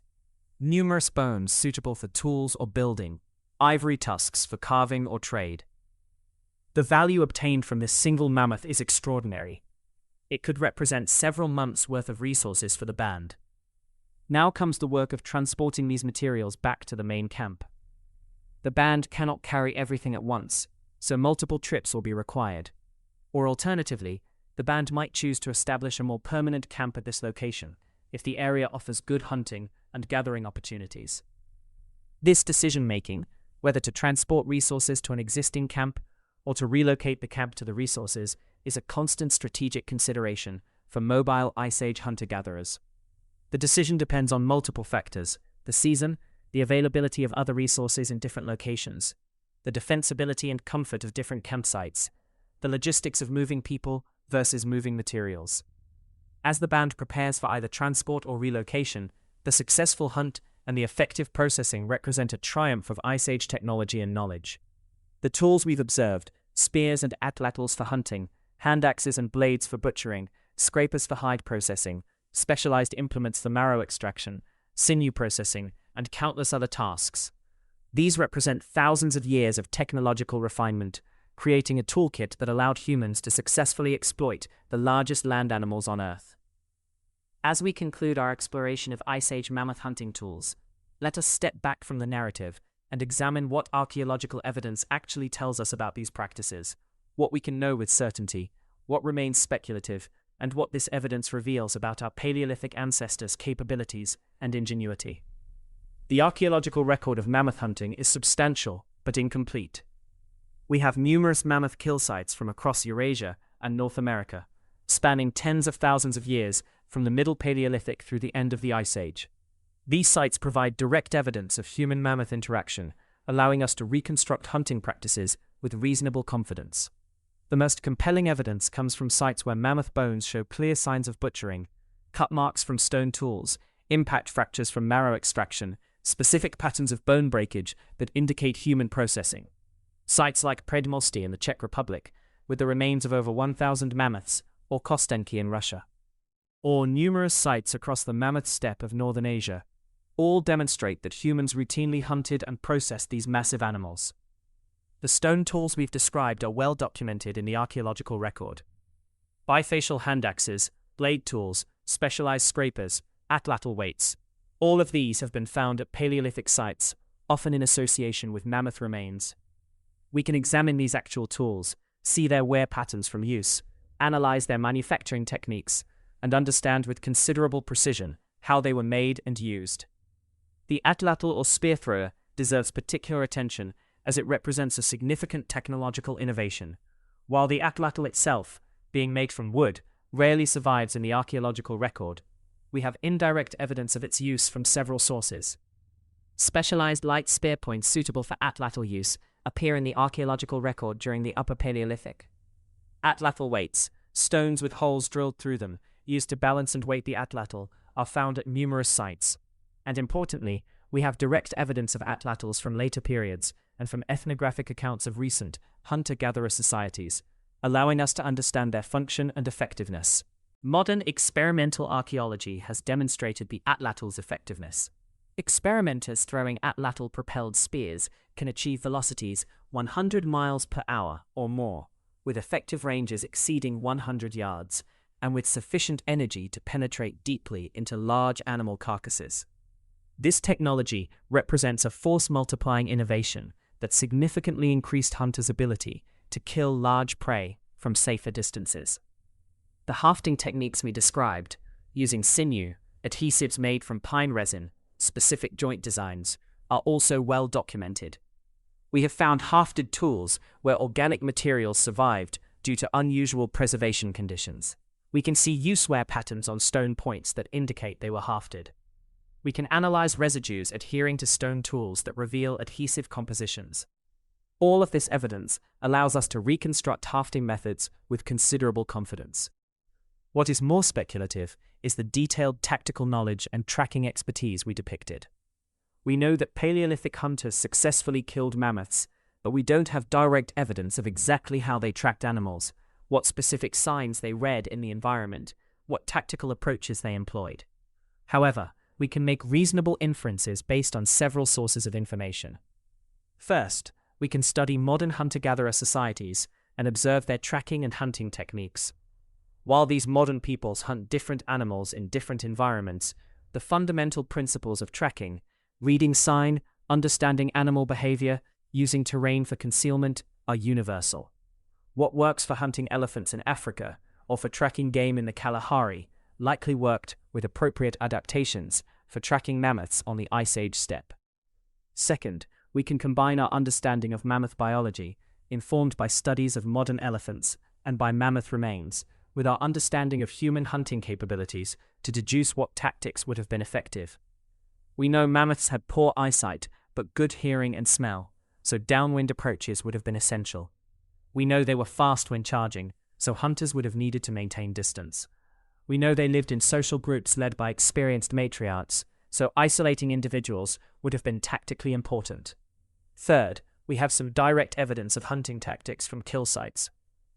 numerous bones suitable for tools or building, ivory tusks for carving or trade. The value obtained from this single mammoth is extraordinary. It could represent several months' worth of resources for the band. Now comes the work of transporting these materials back to the main camp. The band cannot carry everything at once, so multiple trips will be required. Or alternatively, the band might choose to establish a more permanent camp at this location, if the area offers good hunting and gathering opportunities. This decision-making, whether to transport resources to an existing camp or to relocate the camp to the resources, is a constant strategic consideration for mobile Ice Age hunter-gatherers. The decision depends on multiple factors: the season, the availability of other resources in different locations, the defensibility and comfort of different campsites, the logistics of moving people versus moving materials. As the band prepares for either transport or relocation, the successful hunt and the effective processing represent a triumph of Ice Age technology and knowledge. The tools we've observed, spears and atlatls for hunting, hand axes and blades for butchering, scrapers for hide processing, specialized implements for marrow extraction, sinew processing, and countless other tasks. These represent thousands of years of technological refinement, creating a toolkit that allowed humans to successfully exploit the largest land animals on Earth. As we conclude our exploration of Ice Age mammoth hunting tools, let us step back from the narrative and examine what archaeological evidence actually tells us about these practices, what we can know with certainty, what remains speculative, and what this evidence reveals about our Paleolithic ancestors' capabilities and ingenuity. The archaeological record of mammoth hunting is substantial but incomplete. We have numerous mammoth kill sites from across Eurasia and North America, spanning tens of thousands of years from the Middle Paleolithic through the end of the Ice Age. These sites provide direct evidence of human-mammoth interaction, allowing us to reconstruct hunting practices with reasonable confidence. The most compelling evidence comes from sites where mammoth bones show clear signs of butchering, cut marks from stone tools, impact fractures from marrow extraction, specific patterns of bone breakage that indicate human processing. Sites like Predmosty in the Czech Republic, with the remains of over 1,000 mammoths, or Kostenki in Russia. Or numerous sites across the mammoth steppe of northern Asia, all demonstrate that humans routinely hunted and processed these massive animals. The stone tools we've described are well documented in the archaeological record. Bifacial hand axes, blade tools, specialized scrapers, atlatl weights, all of these have been found at Paleolithic sites, often in association with mammoth remains. We can examine these actual tools, see their wear patterns from use, analyze their manufacturing techniques, and understand with considerable precision how they were made and used. The atlatl or spear thrower deserves particular attention as it represents a significant technological innovation. While the atlatl itself, being made from wood, rarely survives in the archaeological record, we have indirect evidence of its use from several sources. Specialized light spear points suitable for atlatl use appear in the archaeological record during the Upper Paleolithic. Atlatl weights, stones with holes drilled through them, used to balance and weight the atlatl, are found at numerous sites. And importantly, we have direct evidence of atlatls from later periods and from ethnographic accounts of recent hunter-gatherer societies, allowing us to understand their function and effectiveness. Modern experimental archaeology has demonstrated the atlatl's effectiveness. Experimenters throwing atlatl-propelled spears can achieve velocities 100 miles per hour or more, with effective ranges exceeding 100 yards, and with sufficient energy to penetrate deeply into large animal carcasses. This technology represents a force-multiplying innovation that significantly increased hunters' ability to kill large prey from safer distances. The hafting techniques we described, using sinew, adhesives made from pine resin, specific joint designs, are also well documented. We have found hafted tools where organic materials survived due to unusual preservation conditions. We can see use wear patterns on stone points that indicate they were hafted. We can analyze residues adhering to stone tools that reveal adhesive compositions. All of this evidence allows us to reconstruct hafting methods with considerable confidence. What is more speculative is the detailed tactical knowledge and tracking expertise we depicted. We know that Paleolithic hunters successfully killed mammoths, but we don't have direct evidence of exactly how they tracked animals, what specific signs they read in the environment, what tactical approaches they employed. However, we can make reasonable inferences based on several sources of information. First, we can study modern hunter-gatherer societies and observe their tracking and hunting techniques. While these modern peoples hunt different animals in different environments, the fundamental principles of tracking, reading sign, understanding animal behavior, using terrain for concealment, are universal. What works for hunting elephants in Africa or for tracking game in the Kalahari likely worked with appropriate adaptations for tracking mammoths on the Ice Age steppe. Second, we can combine our understanding of mammoth biology, informed by studies of modern elephants and by mammoth remains, with our understanding of human hunting capabilities to deduce what tactics would have been effective. We know mammoths had poor eyesight but good hearing and smell, so downwind approaches would have been essential. We know they were fast when charging, so hunters would have needed to maintain distance. We know they lived in social groups led by experienced matriarchs, so isolating individuals would have been tactically important. Third, we have some direct evidence of hunting tactics from kill sites.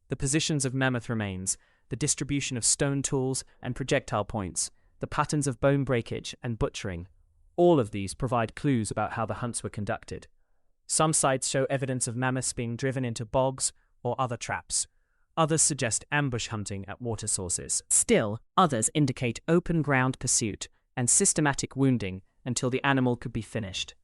The positions of mammoth remains, the distribution of stone tools and projectile points, the patterns of bone breakage and butchering, all of these provide clues about how the hunts were conducted. Some sites show evidence of mammoths being driven into bogs or other traps. Others suggest ambush hunting at water sources. Still, others indicate open ground pursuit and systematic wounding until the animal could be finished.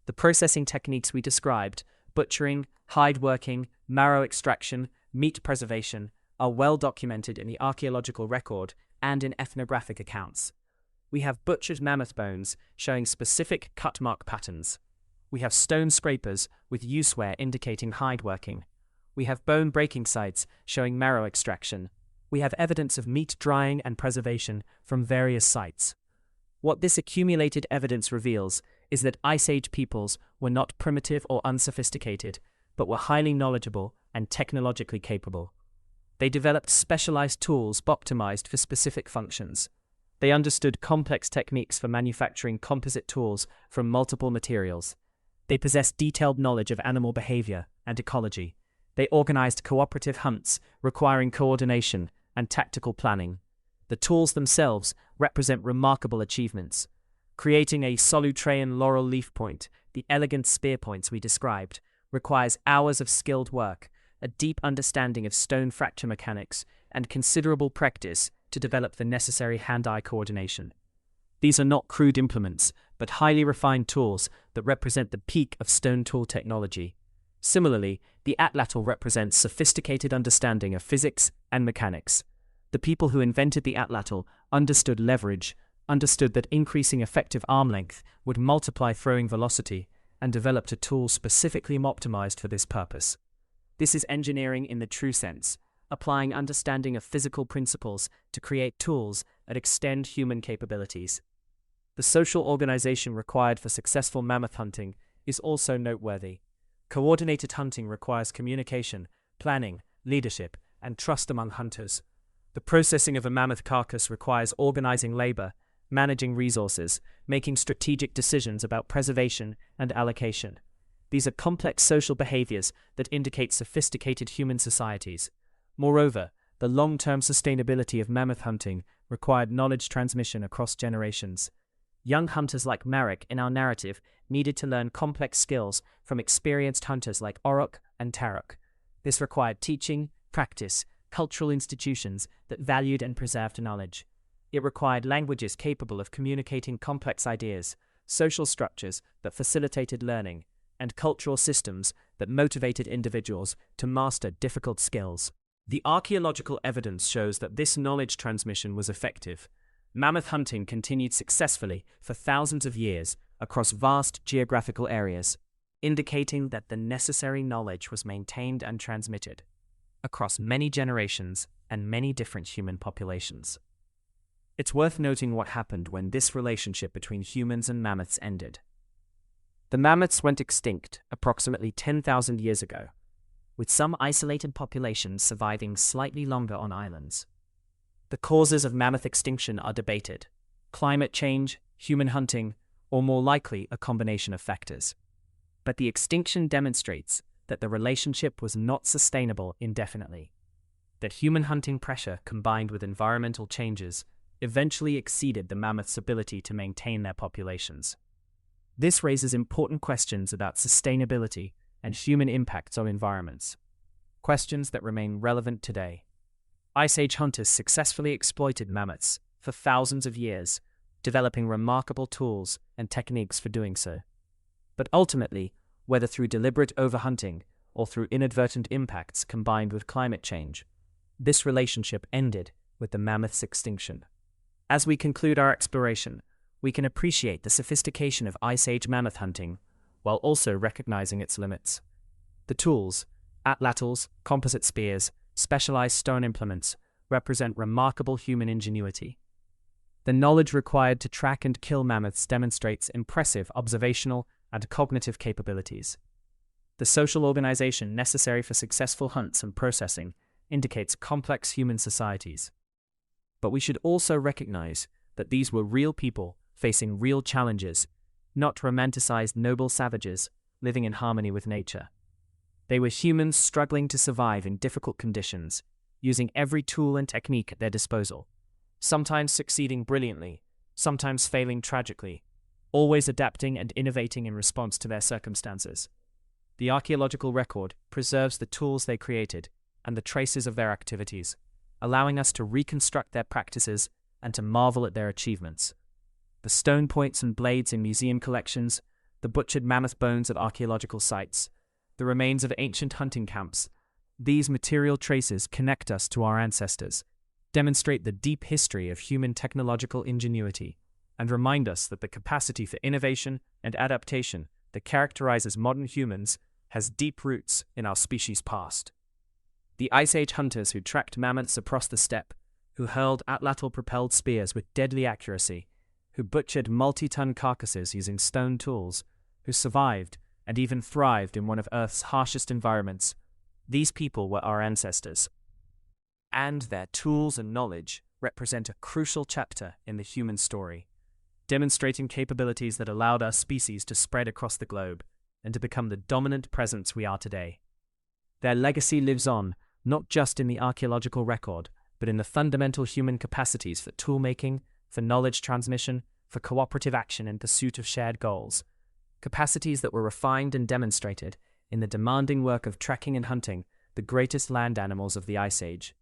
The processing techniques we described, butchering, hide working, marrow extraction, meat preservation, are well documented in the archaeological record and in ethnographic accounts. We have butchered mammoth bones showing specific cut mark patterns. We have stone scrapers with use wear indicating hide working. We have bone breaking sites showing marrow extraction. We have evidence of meat drying and preservation from various sites. What this accumulated evidence reveals is that Ice Age peoples were not primitive or unsophisticated, but were highly knowledgeable and technologically capable. They developed specialized tools optimized for specific functions. They understood complex techniques for manufacturing composite tools from multiple materials. They possessed detailed knowledge of animal behavior and ecology. They organized cooperative hunts requiring coordination and tactical planning. The tools themselves represent remarkable achievements. Creating a Solutrean laurel leaf point, the elegant spear points we described, requires hours of skilled work, a deep understanding of stone fracture mechanics, and considerable practice to develop the necessary hand-eye coordination. These are not crude implements, but highly refined tools that represent the peak of stone tool technology. Similarly, the atlatl represents sophisticated understanding of physics and mechanics. The people who invented the atlatl understood leverage, understood that increasing effective arm length would multiply throwing velocity, and developed a tool specifically optimized for this purpose. This is engineering in the true sense, applying understanding of physical principles to create tools that extend human capabilities. The social organization required for successful mammoth hunting is also noteworthy. Coordinated hunting requires communication, planning, leadership, and trust among hunters. The processing of a mammoth carcass requires organizing labor, managing resources, making strategic decisions about preservation and allocation. These are complex social behaviors that indicate sophisticated human societies. Moreover, the long-term sustainability of mammoth hunting required knowledge transmission across generations. Young hunters like Marek in our narrative needed to learn complex skills from experienced hunters like Orok and Tarok. This required teaching, practice, cultural institutions that valued and preserved knowledge. It required languages capable of communicating complex ideas, social structures that facilitated learning, and cultural systems that motivated individuals to master difficult skills. The archaeological evidence shows that this knowledge transmission was effective. Mammoth hunting continued successfully for thousands of years across vast geographical areas, indicating that the necessary knowledge was maintained and transmitted across many generations and many different human populations. It's worth noting what happened when this relationship between humans and mammoths ended. The mammoths went extinct approximately 10,000 years ago, with some isolated populations surviving slightly longer on islands. The causes of mammoth extinction are debated: climate change, human hunting, or more likely a combination of factors. But the extinction demonstrates that the relationship was not sustainable indefinitely. That human hunting pressure combined with environmental changes eventually exceeded the mammoths' ability to maintain their populations. This raises important questions about sustainability and human impacts on environments, questions that remain relevant today. Ice Age hunters successfully exploited mammoths for thousands of years, developing remarkable tools and techniques for doing so. But ultimately, whether through deliberate overhunting or through inadvertent impacts combined with climate change, this relationship ended with the mammoth's extinction. As we conclude our exploration, we can appreciate the sophistication of Ice Age mammoth hunting while also recognizing its limits. The tools, atlatls, composite spears, specialized stone implements, represent remarkable human ingenuity. The knowledge required to track and kill mammoths demonstrates impressive observational and cognitive capabilities. The social organization necessary for successful hunts and processing indicates complex human societies. But we should also recognize that these were real people facing real challenges, not romanticized noble savages living in harmony with nature. They were humans struggling to survive in difficult conditions, using every tool and technique at their disposal, sometimes succeeding brilliantly, sometimes failing tragically, always adapting and innovating in response to their circumstances. The archaeological record preserves the tools they created and the traces of their activities, allowing us to reconstruct their practices and to marvel at their achievements. The stone points and blades in museum collections, the butchered mammoth bones at archaeological sites, the remains of ancient hunting camps, these material traces connect us to our ancestors, demonstrate the deep history of human technological ingenuity, and remind us that the capacity for innovation and adaptation that characterizes modern humans has deep roots in our species' past. The Ice Age hunters who tracked mammoths across the steppe, who hurled atlatl-propelled spears with deadly accuracy, who butchered multi-ton carcasses using stone tools, who survived and even thrived in one of Earth's harshest environments, these people were our ancestors. And their tools and knowledge represent a crucial chapter in the human story, demonstrating capabilities that allowed our species to spread across the globe and to become the dominant presence we are today. Their legacy lives on, not just in the archaeological record, but in the fundamental human capacities for tool-making, for knowledge transmission, for cooperative action in pursuit of shared goals, capacities that were refined and demonstrated in the demanding work of tracking and hunting the greatest land animals of the Ice Age.